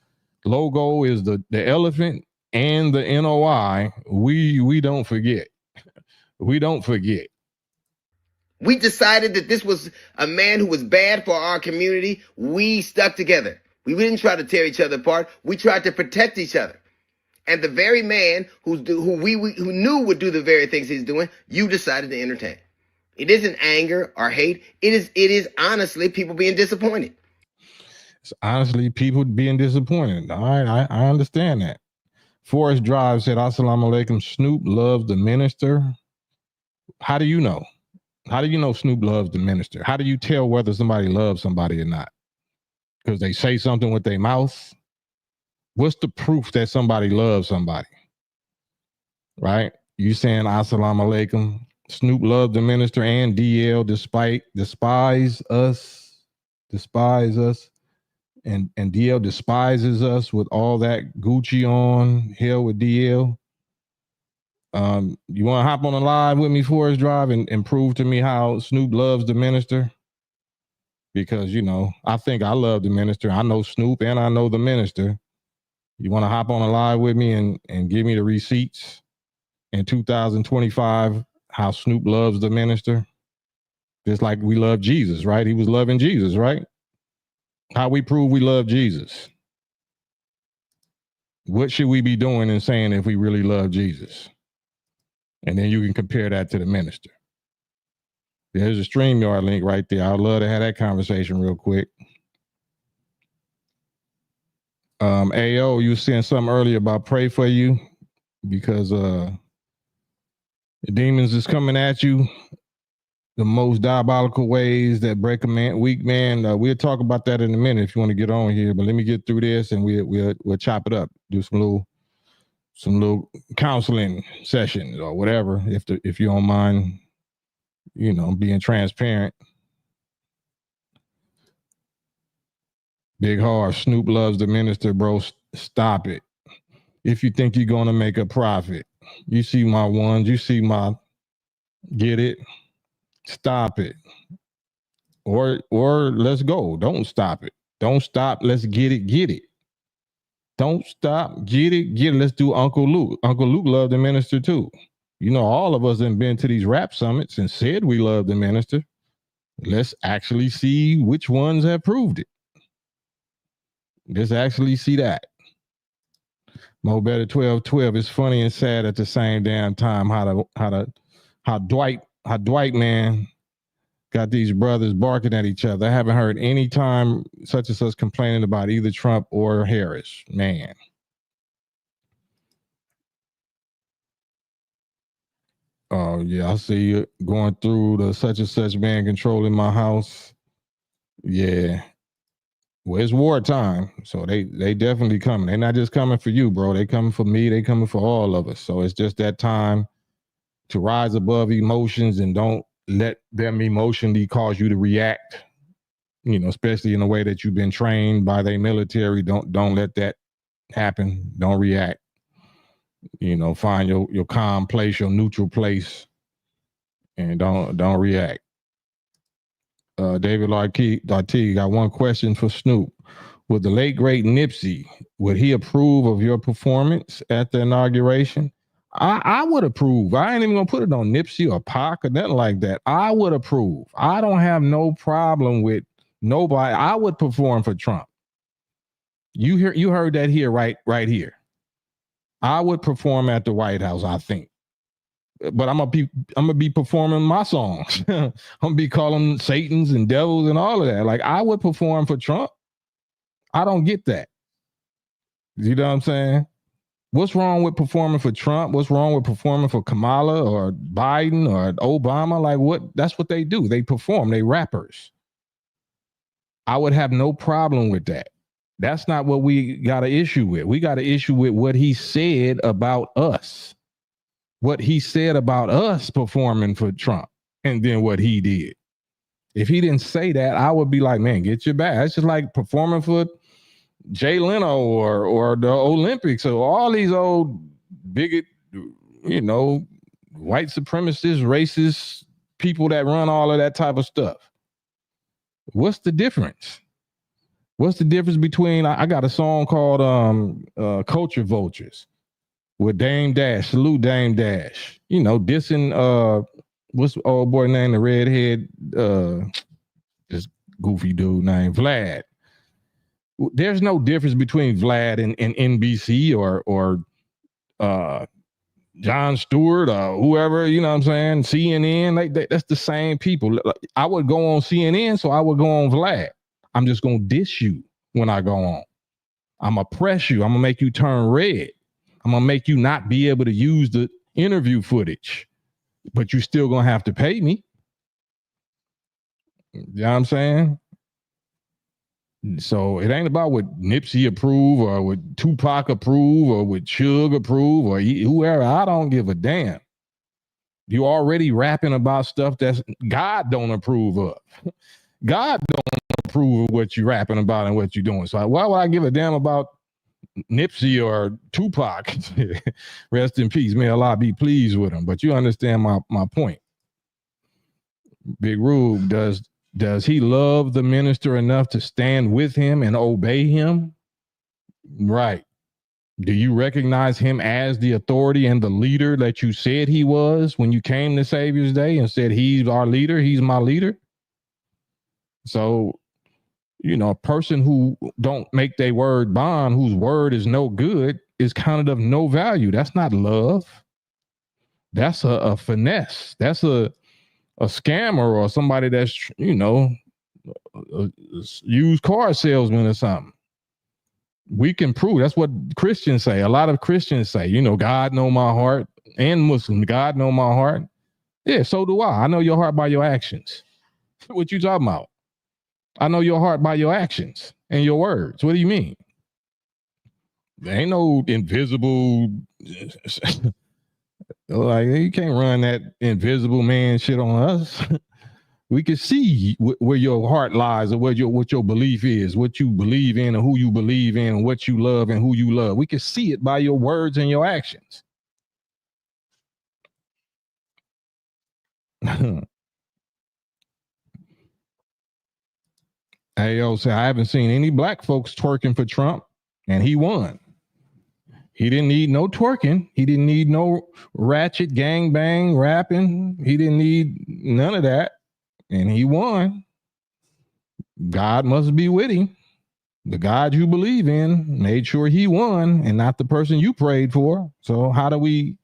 logo is the elephant and the NOI, we don't forget. We don't forget. We decided that this was a man who was bad for our community. We stuck together. We didn't try to tear each other apart. We tried to protect each other. And the very man who knew would do the very things he's doing, you decided to entertain. It isn't anger or hate. It is honestly people being disappointed. It's honestly people being disappointed. I understand that. Forrest Drive said, Assalamu alaikum, Snoop loves the minister. How do you know? How do you know Snoop loves the minister? How do you tell whether somebody loves somebody or not? Because they say something with their mouth. What's the proof that somebody loves somebody? Right? You saying assalamu alaikum. Snoop loved the minister and DL despise us, and DL despises us with all that Gucci on. Hell with DL. You want to hop on a live with me, Forest Drive, and prove to me how Snoop loves the minister? Because, I think I love the minister. I know Snoop and I know the minister. You want to hop on a live with me and give me the receipts in 2025, how Snoop loves the minister? Just like we love Jesus, right? He was loving Jesus, right? How we prove we love Jesus? What should we be doing and saying if we really love Jesus? And then you can compare that to the minister. There's a StreamYard link right there. I'd love to have that conversation real quick. AO, you were saying something earlier about pray for you because the demons is coming at you the most diabolical ways that break a weak man. We'll talk about that in a minute if you want to get on here. But let me get through this and we'll chop it up. Do some little counseling sessions or whatever if you don't mind, being transparent. Big Hard, Snoop loves the minister, bro. Stop it. If you think you're going to make a profit, you see my ones, you see my, get it? Stop it. Or let's go. Don't stop it. Don't stop. Let's get it. Don't stop. Get it. Let's do Uncle Luke. Uncle Luke loved the minister too. All of us have been to these rap summits and said we love the minister. Let's actually see which ones have proved it. Let's actually see that. Mo Better 1212 is funny and sad at the same damn time. How Dwight man got these brothers barking at each other. I haven't heard any time such and such complaining about either Trump or Harris. Man. Oh yeah, I see you going through the such and such man controlling my house. Yeah. Well, it's wartime, so they definitely coming. They're not just coming for you, bro. They coming for me. They coming for all of us. So it's just that time to rise above emotions and don't let them emotionally cause you to react. Especially in the way that you've been trained by their military. Don't let that happen. Don't react. Find your calm place, your neutral place, and don't react. David Lartigue got one question for Snoop. Would the late great Nipsey, would he approve of your performance at the inauguration? I would approve. I ain't even gonna put it on Nipsey or Pac or nothing like that. I would approve. I don't have no problem with nobody. I would perform for Trump. You heard that here, right here. I would perform at the White House, I think. But I'm gonna be performing my songs. I'm gonna be calling Satans and devils and all of that. Like I would perform for Trump. I don't get that. You know what I'm saying? What's wrong with performing for Trump? What's wrong with performing for Kamala or Biden or Obama? Like what? That's what they do. They perform. They rappers. I would have no problem with that. That's not what we got an issue with. We got an issue with what he said about us. What he said about us performing for Trump and then what he did. If he didn't say that, I would be like, man, get your bag. It's just like performing for Jay Leno or the Olympics or all these old bigot, white supremacist, racist people that run all of that type of stuff. What's the difference? What's the difference between, I got a song called Culture Vultures with Dame Dash, salute Dame Dash, dissing, what's the old boy name, the redhead, this goofy dude named Vlad. There's no difference between Vlad and NBC or Jon Stewart or whoever, you know what I'm saying? CNN, that's the same people. I would go on CNN, so I would go on Vlad. I'm just going to diss you when I go on. I'm going to press you. I'm going to make you turn red. I'm going to make you not be able to use the interview footage, but you're still going to have to pay me. You know what I'm saying? So it ain't about what Nipsey approve or what Tupac approve or what Suge approve or whoever. I don't give a damn. You already rapping about stuff that's God don't approve of. God don't approve of what you rapping about and what you're doing. So why would I give a damn about Nipsey or Tupac? Rest in peace. May Allah be pleased with him. But you understand my point. Big Rube, does he love the minister enough to stand with him and obey him? Right. Do you recognize him as the authority and the leader that you said he was when you came to Savior's Day and said he's our leader, he's my leader? So, a person who don't make their word bond, whose word is no good, is counted of no value. That's not love. That's a finesse. That's a scammer or somebody that's, a used car salesman or something. We can prove. That's what Christians say. A lot of Christians say, God know my heart, and Muslim, God know my heart. Yeah, so do I. I know your heart by your actions. What you talking about? I know your heart by your actions and your words. What do you mean? There ain't no invisible, like, you can't run that invisible man shit on us. We can see where your heart lies or what your belief is, what you believe in and who you believe in and what you love and who you love. We can see it by your words and your actions. Hey, yo, say I haven't seen any black folks twerking for Trump, and he won. He didn't need no twerking. He didn't need no ratchet gangbang rapping. He didn't need none of that. And he won. God must be with him. The God you believe in made sure he won and not the person you prayed for. So how do we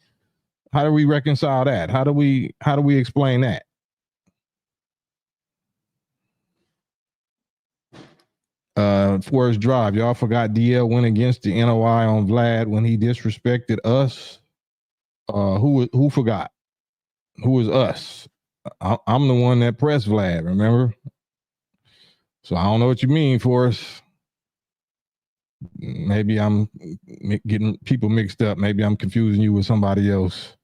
reconcile that? How do we explain that? Forest Drive, y'all forgot DL went against the NOI on Vlad when he disrespected us. Who forgot? Who was us? I'm the one that pressed Vlad, remember? So I don't know what you mean, Forrest. Maybe I'm getting people mixed up. Maybe I'm confusing you with somebody else.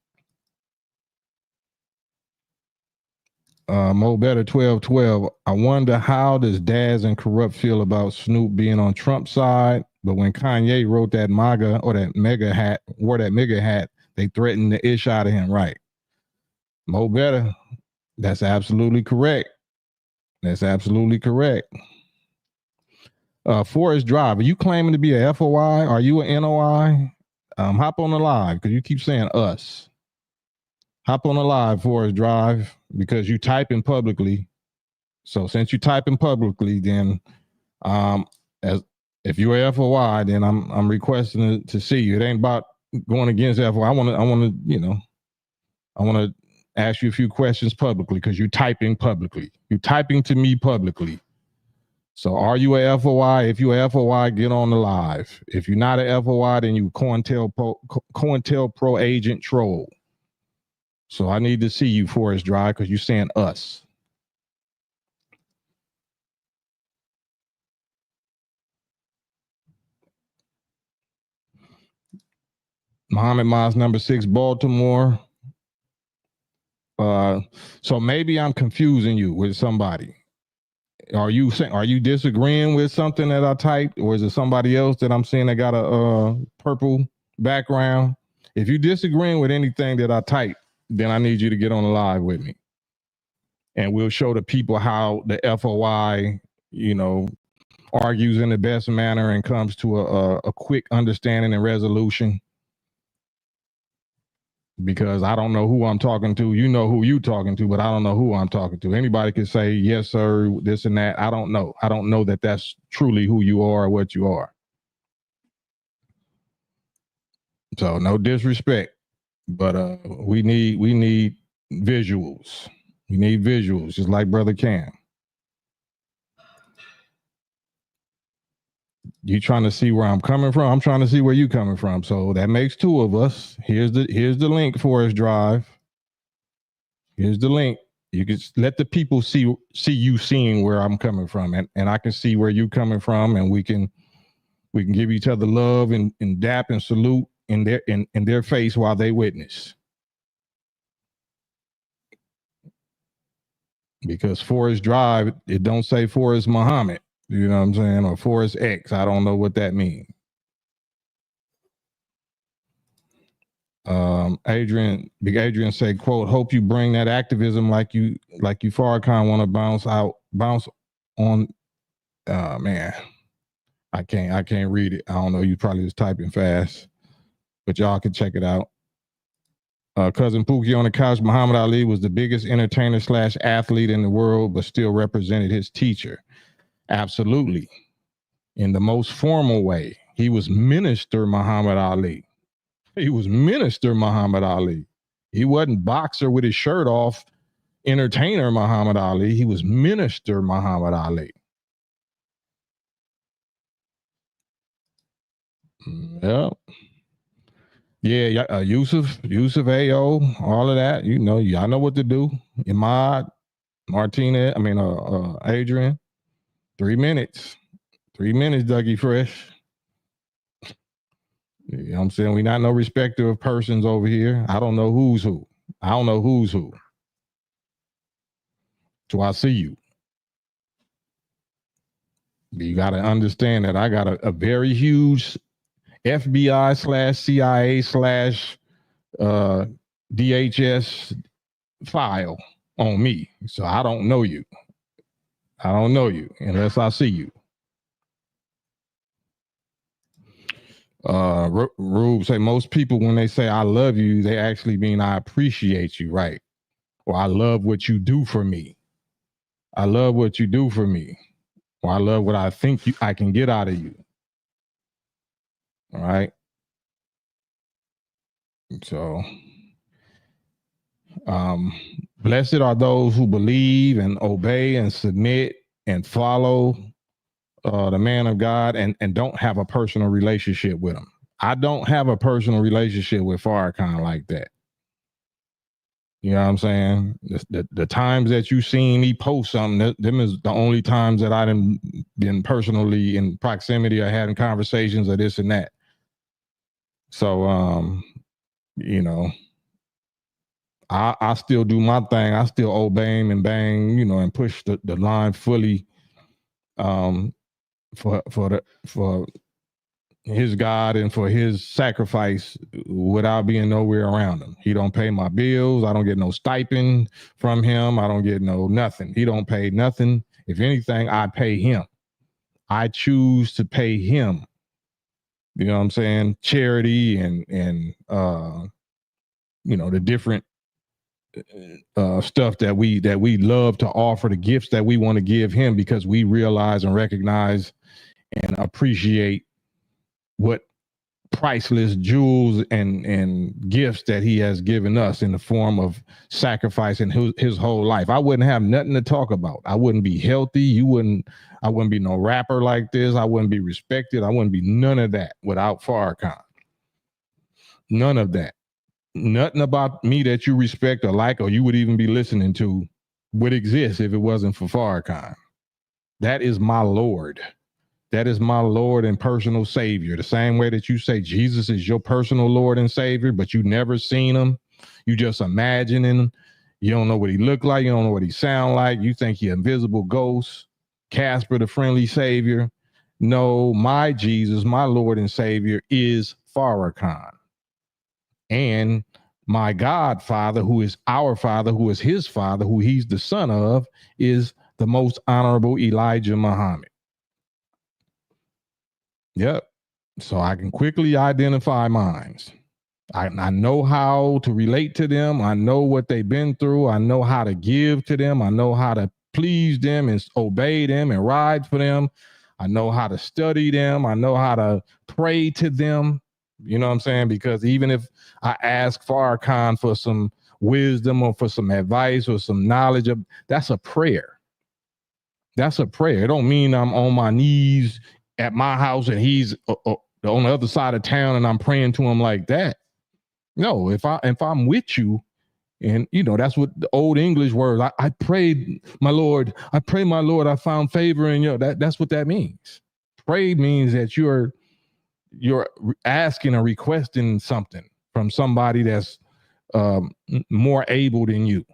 Mo Better 1212. I wonder how does Daz and Corrupt feel about Snoop being on Trump's side, but when Kanye wrote that MAGA or that mega hat, wore that mega hat, they threatened the ish out of him, right? Mo Better, that's absolutely correct. That's absolutely correct. Forest Drive, are you claiming to be a FOI? Are you an NOI? Hop on the live because you keep saying us. Hop on the live, Forest Drive, because you typing publicly. So since you typing publicly, then as if you're a FOI, then I'm requesting to see you. It ain't about going against FOI. I want to ask you a few questions publicly because you're typing publicly. You're typing to me publicly. So are you a FOI? If you're a FOI, get on the live. If you're not a FOI, then you COINTELPRO agent troll. So I need to see you, Forest Drive, because you're saying us. Muhammad Miles, number 6, Baltimore. So maybe I'm confusing you with somebody. Are you disagreeing with something that I typed, or is it somebody else that I'm seeing that got a purple background? If you're disagreeing with anything that I typed, then I need you to get on the live with me. And we'll show the people how the FOI, argues in the best manner and comes to a quick understanding and resolution. Because I don't know who I'm talking to. You know who you talking to, but I don't know who I'm talking to. Anybody can say, yes, sir, this and that. I don't know. I don't know that that's truly who you are or what you are. So no disrespect, but we need visuals. We need visuals, just like Brother Cam. You trying to see where I'm coming from? I'm trying to see where you coming from. So that makes 2 of us. Here's the link, Forest Drive. Here's the link. You can let the people see you seeing where I'm coming from, and I can see where you're coming from, and we can give each other love and dap and salute in their face while they witness. Because Forest Drive, it don't say Forest Muhammad, you know what I'm saying, or Forest X. I don't know what that means. Big Adrian said, quote, hope you bring that activism like you Farrakhan want to bounce on. Man, I can't read it. I don't know. You probably just typing fast, but y'all can check it out. Cousin Pookie on the couch. Muhammad Ali was the biggest entertainer / athlete in the world, but still represented his teacher. Absolutely. In the most formal way. He was Minister Muhammad Ali. He was Minister Muhammad Ali. He wasn't boxer with his shirt off, entertainer Muhammad Ali. He was Minister Muhammad Ali. Yeah. Yeah, Yusuf AO, all of that. You know, y'all know what to do. Imad, Martinez, Adrian. 3 minutes. 3 minutes, Dougie Fresh. You know what I'm saying? We're not no respecter of persons over here. I don't know who's who. So I see you. You got to understand that I got a very huge FBI / CIA / DHS file on me. So I don't know you. I don't know you unless I see you. Rube say most people when they say I love you, they actually mean I appreciate you, right? Or I love what you do for me. I love what you do for me. Or I love what I think I can get out of you. All right. So blessed are those who believe and obey and submit and follow the man of God and don't have a personal relationship with him. I don't have a personal relationship with Farrakhan like that. You know what I'm saying? The times that you seen me post something, them is the only times that I done been personally in proximity or having conversations or this and that. So, you know, I still do my thing. I still obey him and bang, you know, and push the line fully for his God and for his sacrifice without being nowhere around him. He don't pay my bills. I don't get no stipend from him. I don't get no nothing. He don't pay nothing. If anything, I pay him. I choose to pay him. You know what I'm saying? Charity and you know, the different stuff that we love to offer, the gifts that we want to give him because we realize and recognize and appreciate what priceless jewels and gifts that he has given us in the form of sacrificing his whole life. I wouldn't have nothing to talk about. I wouldn't be healthy. I wouldn't be no rapper like this. I wouldn't be respected. I wouldn't be none of that without Farrakhan. None of that. Nothing about me that you respect or like or you would even be listening to would exist if it wasn't for Farrakhan. That is my Lord. That is my Lord and personal Savior. The same way that you say Jesus is your personal Lord and Savior, but you never seen him. You just imagining. You don't know what he looked like. You don't know what he sound like. You think he invisible ghost. Casper, the friendly Savior. No, my Jesus, my Lord and Savior is Farrakhan. And my Godfather, who is our Father, who is his Father, who he's the son of, is the most honorable Elijah Muhammad. Yep. So I can quickly identify minds. I know how to relate to them. I know what they've been through. I know how to give to them. I know how to please them and obey them and ride for them. I know how to study them. I know how to pray to them. You know what I'm saying? Because even if I ask Farrakhan for some wisdom or for some advice or some knowledge, that's a prayer. That's a prayer. It don't mean I'm on my knees at my house and he's on the other side of town and I'm praying to him like that. No, if I'm with you And that's what the old English words. I prayed, my Lord. I pray, my Lord. I found favor in you. That's what that means. Pray means that you're asking or requesting something from somebody that's more able than you,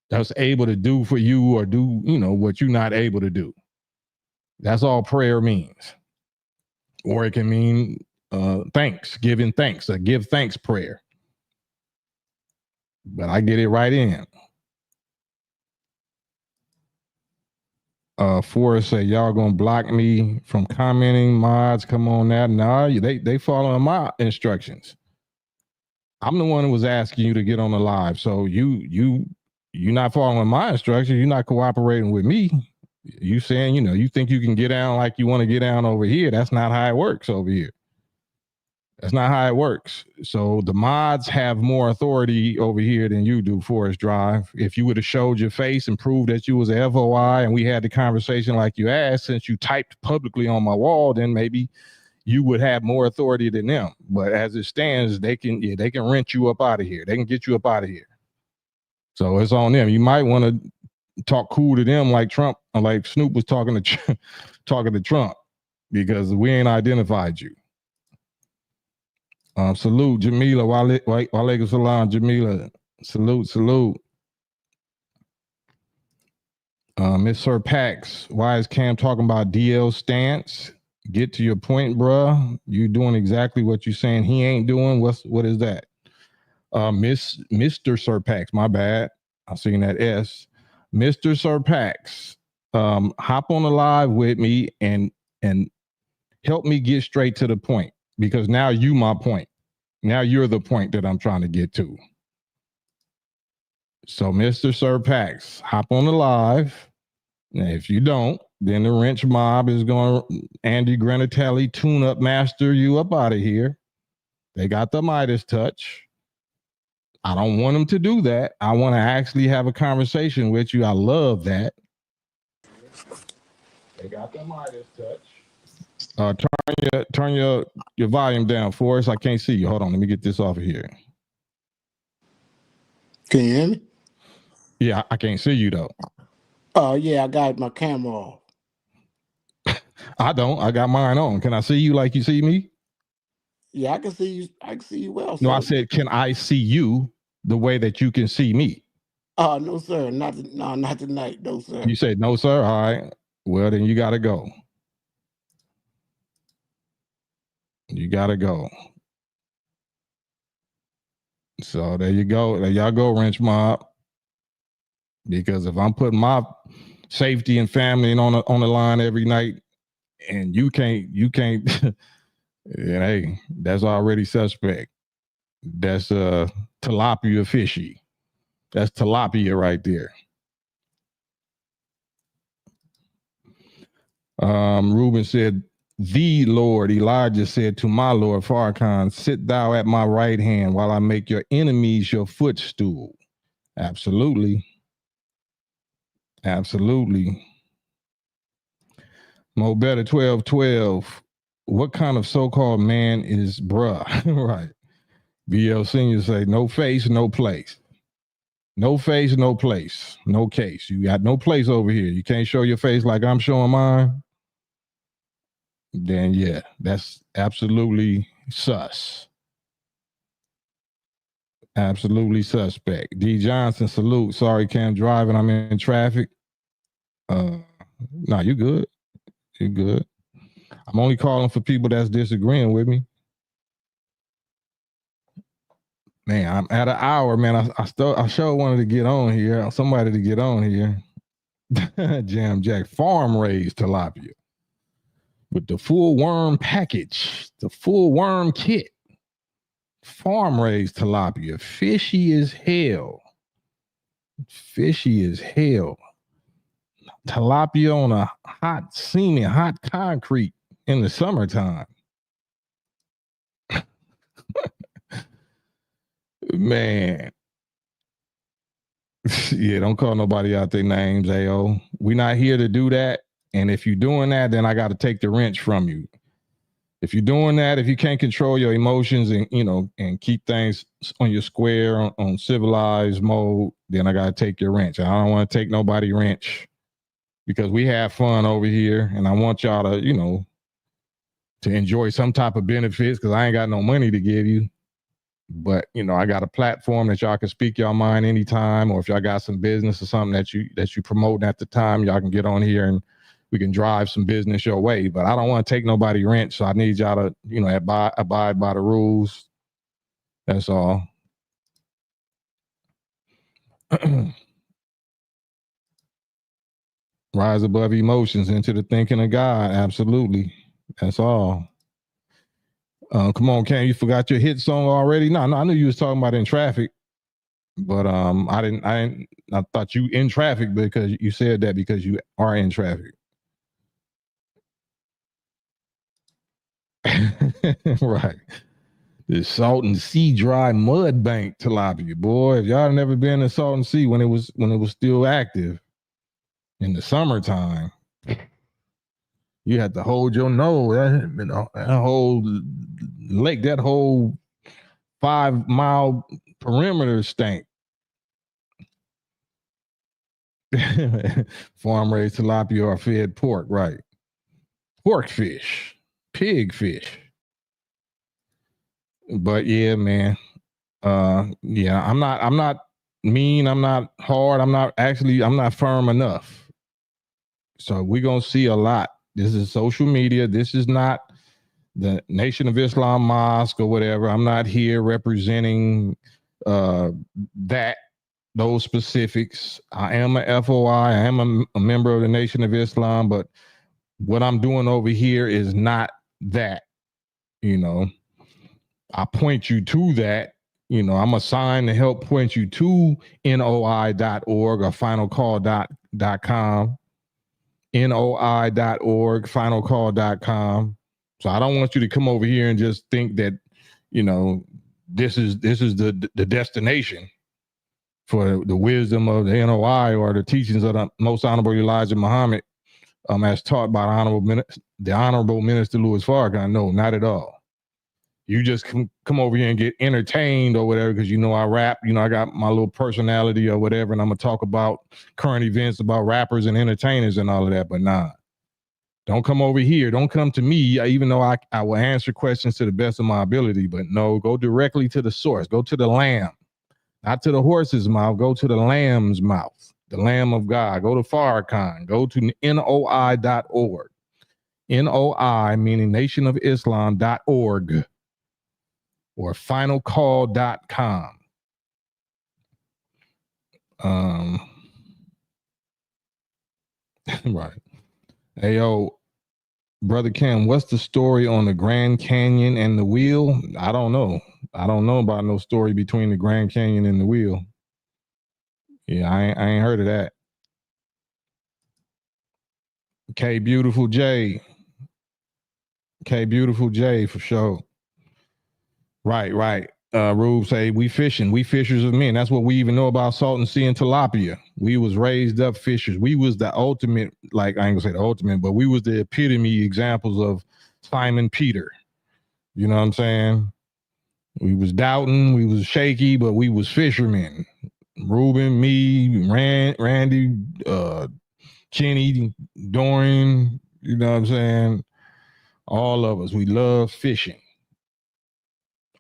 that's able to do for you or do what you're not able to do. That's all prayer means. Or it can mean thanks, giving thanks, a give thanks prayer. But I get it right in. Forrest say, y'all gonna block me from commenting, mods, come on now. Nah, they following my instructions. I'm the one who was asking you to get on the live. So you're not following my instructions. You're not cooperating with me. You saying, you think you can get down like you want to get down over here. That's not how it works over here. That's not how it works. So the mods have more authority over here than you do, Forest Drive. If you would have showed your face and proved that you was a FOI and we had the conversation like you asked, since you typed publicly on my wall, then maybe you would have more authority than them. But as it stands, they can rent you up out of here. They can get you up out of here. So it's on them. You might want to talk cool to them like Trump, like Snoop was talking to Trump, because we ain't identified you. Salute, Jamila. Walaikum salam, Jamila. Salute. Miss Sir Pax, why is Cam talking about DL stance? Get to your point, bruh. You doing exactly what you're saying he ain't doing. What is that? Mr. Sir Pax, my bad. I seen that S. Mr. Sir Pax, hop on the live with me and help me get straight to the point, because now you my point. Now you're the point that I'm trying to get to. So, Mr. Sir Pax, hop on the live. Now, if you don't, then the wrench mob is going to Andy Granatelli tune up master you up out of here. They got the Midas touch. I don't want them to do that. I want to actually have a conversation with you. I love that. They got the Midas touch. Turn your volume down, Forrest. I can't see you. Hold on, let me get this off of here. Can you hear me? Yeah, I can't see you though. Oh yeah, I got my camera off. I don't. I got mine on. Can I see you like you see me? Yeah, I can see you. I can see you well. No, sir. I said, can I see you the way that you can see me? No, sir. Not tonight. No, sir. You said no, sir. All right. Well, then you got to go. You got to go. So there you go. There y'all go, wrench mob. Because if I'm putting my safety and family on the line every night, and you can't, and hey, that's already suspect. That's tilapia fishy. That's tilapia right there. Reuben said, the Lord, Elijah said to my Lord Farrakhan, sit thou at my right hand while I make your enemies your footstool. Absolutely. Mo Better 1212. What kind of so-called man is bruh? Right. BL Senior say, no face, no place. No face, no place. No case. You got no place over here. You can't show your face like I'm showing mine. Then yeah, that's absolutely sus. Absolutely suspect. D Johnson, salute. Sorry, Cam driving. I'm in traffic. No, you good. You're good. I'm only calling for people that's disagreeing with me. Man, I'm at an hour, man. I sure wanted to get on here. Somebody to get on here. Jam Jack, farm raised tilapia with the full worm package, the full worm kit. Farm raised tilapia, fishy as hell. Fishy as hell. Tilapia on a hot seeming hot concrete in the summertime. Man. Yeah, don't call nobody out their names, AO. We're not here to do that. And if you're doing that, then I got to take the wrench from you. If you're doing that, if you can't control your emotions and and keep things on your square on civilized mode, then I gotta take your wrench. I don't want to take nobody wrench because we have fun over here, and I want y'all to to enjoy some type of benefits because I ain't got no money to give you. But I got a platform that y'all can speak your mind anytime, or if y'all got some business or something that you promote at the time, y'all can get on here and we can drive some business your way. But I don't want to take nobody rent, so I need y'all to abide by the rules. That's all. Rise above emotions into the thinking of God. Absolutely. That's all. Come on, Cam, you forgot your hit song already? No, I knew you was talking about In Traffic. But I thought you in traffic because you said that because you are in traffic. Right. The Salton Sea dry mud bank tilapia. Boy, if y'all never been to Salton Sea when it was still active in the summertime, you had to hold your nose. That whole lake, that whole 5-mile perimeter stank. Farm raised tilapia or fed pork, right? Pork fish, pig fish. But yeah, man. Yeah, I'm not mean, I'm not hard, I'm not firm enough. So we're gonna see a lot. This is social media. This is not the Nation of Islam Mosque or whatever. I'm not here representing those specifics. I am a FOI. I am a member of the Nation of Islam, but what I'm doing over here is not that. I point you to that. I'm assigned to help point you to noi.org or finalcall.com. noi.org, finalcall.com. So I don't want you to come over here and just think that, this is the destination for the wisdom of the NOI or the teachings of the Most Honorable Elijah Muhammad, as taught by the Honorable Minister Louis Farrakhan. No, not at all. You just come over here and get entertained or whatever because I rap. I got my little personality or whatever, and I'm gonna talk about current events about rappers and entertainers and all of that. But nah, don't come over here. Don't come to me, even though I will answer questions to the best of my ability. But no, go directly to the source. Go to the lamb, not to the horse's mouth. Go to the lamb's mouth, the Lamb of God. Go to Farrakhan. Go to noi.org. NOI, meaning Nation of Islam.org. Or finalcall.com. Right. Hey, yo, Brother Kim, what's the story on the Grand Canyon and the wheel? I don't know. I don't know about no story between the Grand Canyon and the wheel. Yeah, I ain't heard of that. K Beautiful J for sure. Right. Rube say we fishing. We fishers of men. That's what we even know about Salton Sea and tilapia. We was raised up fishers. We was the ultimate, like I ain't gonna say the ultimate, but we was the epitome examples of Simon Peter. You know what I'm saying? We was doubting, we was shaky, but we was fishermen. Ruben, me, Randy, Kenny, Dorian, you know what I'm saying? All of us, we love fishing.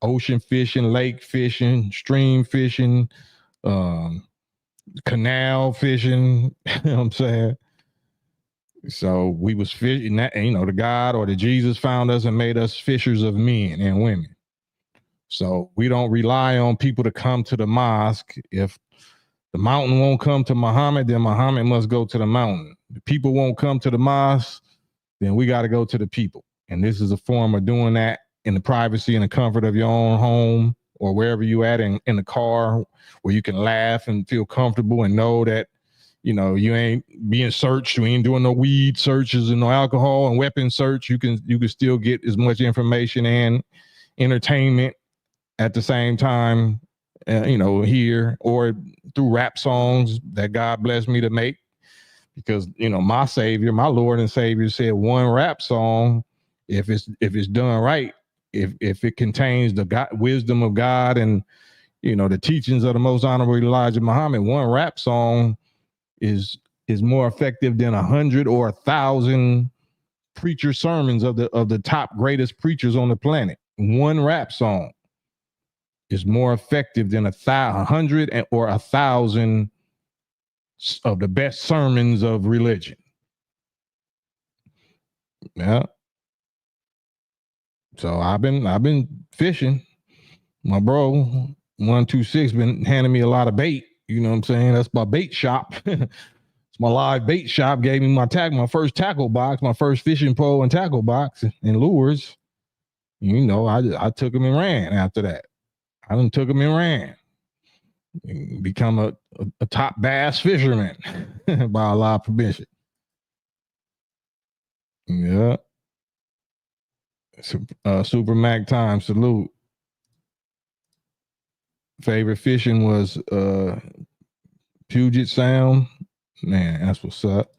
Ocean fishing, lake fishing, stream fishing, canal fishing. You know what I'm saying? So we was fishing that, the God or the Jesus found us and made us fishers of men and women. So we don't rely on people to come to the mosque. If the mountain won't come to Muhammad, then Muhammad must go to the mountain. If people won't come to the mosque, then we got to go to the people. And this is a form of doing that in the privacy and the comfort of your own home or wherever you at in the car where you can laugh and feel comfortable and know that, you ain't being searched. You ain't doing no weed searches and no alcohol and weapon search. You can still get as much information and entertainment at the same time, here or through rap songs that God blessed me to make. Because, my Savior, my Lord and Savior said one rap song if it's done right, if it contains the wisdom of God and the teachings of the most honorable Elijah Muhammad, one rap song is more effective than 100 or 1,000 preacher sermons of the top greatest preachers on the planet. One rap song is more effective than 100 or 1,000 of the best sermons of religion. Yeah. So I've been fishing. My bro 126 been handing me a lot of bait. You know what I'm saying? That's my bait shop. It's my live bait shop. Gave me my first tackle box, my first fishing pole and tackle box and lures. I took him and ran after that. I done took him and ran. Become a top bass fisherman by a lot of permission. Yeah. Super Mac time, salute. Favorite fishing was Puget Sound. Man, that's what's up.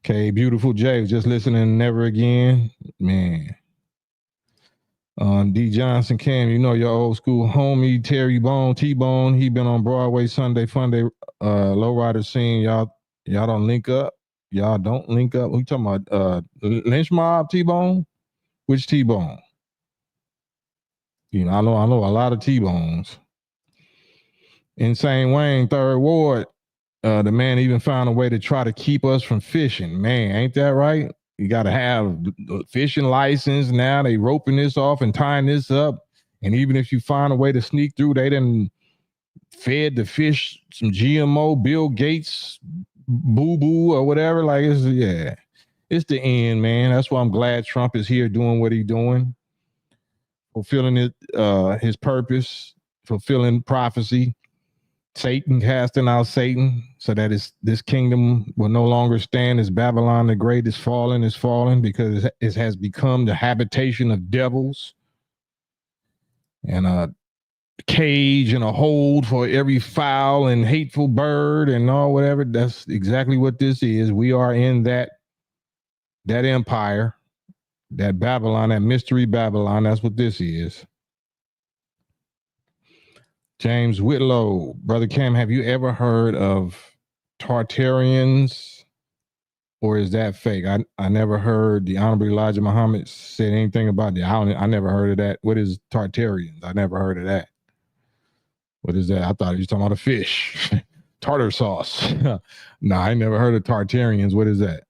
Okay, Beautiful J was just listening Never Again. Man. D. Johnson Cam, your old school homie Terry Bone, T-Bone. He been on Broadway Sunday Funday lowrider scene. Y'all don't link up. Y'all don't link up. Who you talking about? Lynch Mob T-Bone? Which T-Bone? I know a lot of T-Bones. Insane Wayne, Third Ward. The man even found a way to try to keep us from fishing. Man, ain't that right? You got to have the fishing license. Now they roping this off and tying this up. And even if you find a way to sneak through, they done fed the fish some GMO, Bill Gates, boo-boo or whatever. Like, it's the end, man. That's why I'm glad Trump is here doing what he's doing. Fulfilling his purpose, fulfilling prophecy. Satan, casting out Satan, so that this kingdom will no longer stand. As Babylon the Great is fallen because it has become the habitation of devils and a cage and a hold for every foul and hateful bird and all whatever. That's exactly what this is. We are in that empire, that Babylon, that mystery Babylon. That's what this is. James Whitlow, Brother Cam, have you ever heard of Tartarians, or is that fake? I never heard the Honorable Elijah Muhammad said anything about that. I never heard of that. What is Tartarians? I never heard of that. What is that? I thought he was talking about a fish. Tartar sauce. No, I never heard of Tartarians. What is that?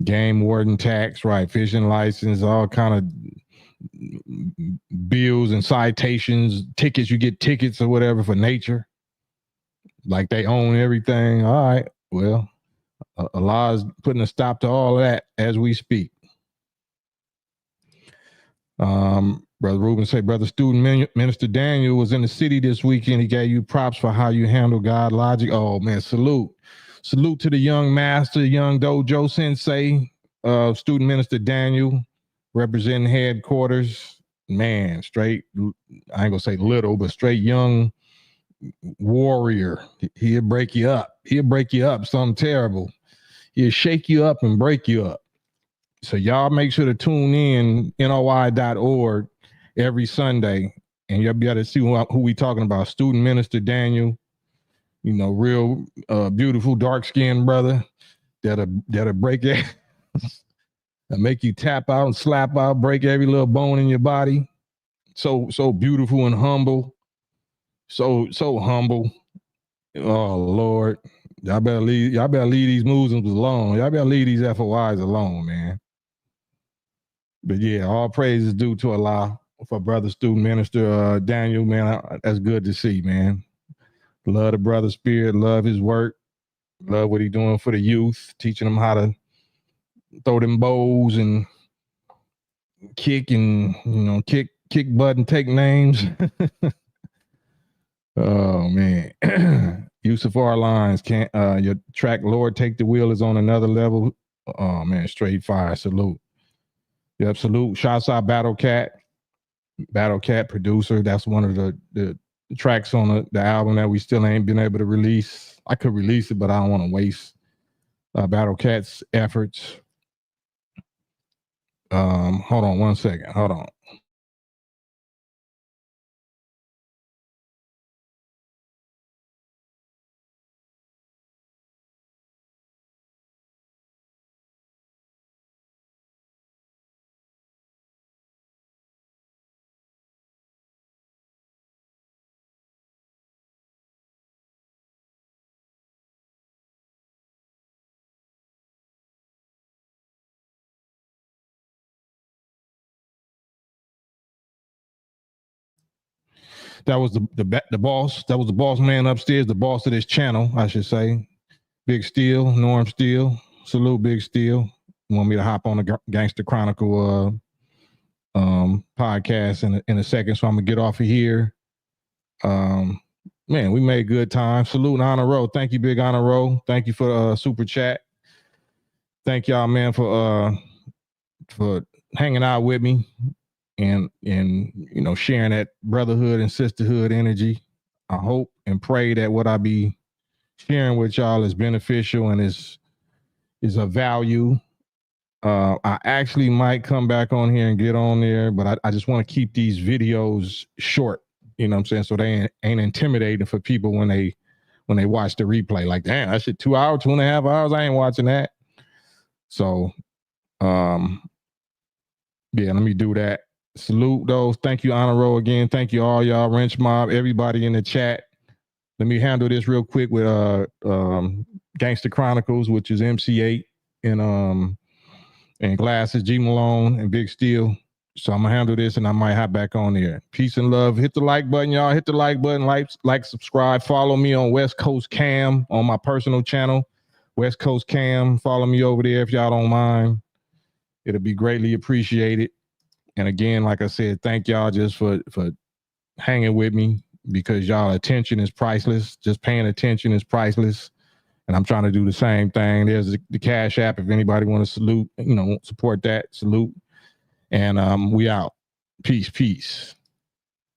Game warden tax, right? Fishing license, all kind of bills and citations, tickets. You get tickets or whatever for nature, like they own everything. All right, well, Allah is putting a stop to all of that as we speak. Brother Ruben say, Brother Student Minister Daniel was in the city this weekend. He gave you props for how you handle God logic. Oh man, salute to the young master, young dojo sensei, Student Minister Daniel, representing headquarters. Man, straight, I ain't gonna say little, but straight young warrior. He'll break you up. Something terrible. He'll shake you up and break you up. So y'all make sure to tune in, NOI.org, every Sunday, and you'll be able to see who we talking about. Student Minister Daniel, real beautiful, dark-skinned brother that'll break it. That make you tap out and slap out, break every little bone in your body. So beautiful and humble. So humble. Oh Lord. Y'all better leave these Muslims alone. Y'all better leave these FOIs alone, man. But yeah, all praise is due to Allah for Brother Student Minister Daniel, man. That's good to see, man. Love the brother spirit, love his work, love what he's doing for the youth, teaching them how to throw them bows and kick and kick butt and take names. Oh man. Yusuf R Lines can't your track Lord Take the Wheel is on another level. Oh man, straight fire. Salute. Yep, salute. Shouts out Battle Cat producer. That's one of the tracks on the album that we still ain't been able to release. I could release it, but I don't want to waste Battle Cat's efforts. Hold on 1 second. Hold on. That was the boss. That was the boss man upstairs, the boss of this channel, I should say. Big Steel, Norm Steel. Salute, Big Steel. Want me to hop on the Gangster Chronicle podcast in a second, so I'm gonna get off of here. Man, we made good time. Salute, Honor Row. Thank you, Big Honor Row. Thank you for super chat. Thank y'all, man, for hanging out with me and you know, sharing that brotherhood and sisterhood energy. I hope and pray that what I be sharing with y'all is beneficial and is of value. I actually might come back on here and get on there, but I just want to keep these videos short. You know what I'm saying? So they ain't intimidating for people when they watch the replay. Like, damn, that shit 2 hours, 2.5 hours. I ain't watching that. So, yeah, let me do that. Salute those. Thank you, Honor Row, again. Thank you all y'all, Wrench Mob, everybody in the chat. Let me handle this real quick with Gangster Chronicles, which is MC8 and Glasses, G Malone, and Big Steel. So I'm gonna handle this and I might hop back on there. Peace and love. Hit the like button, y'all. Hit the like button, like, subscribe. Follow me on West Coast Cam on my personal channel. West Coast Cam. Follow me over there if y'all don't mind. It'll be greatly appreciated. And again, like I said, thank y'all just for hanging with me, because y'all attention is priceless. Just paying attention is priceless. And I'm trying to do the same thing. There's the Cash App. If anybody want to salute, support that, salute. And we out. Peace.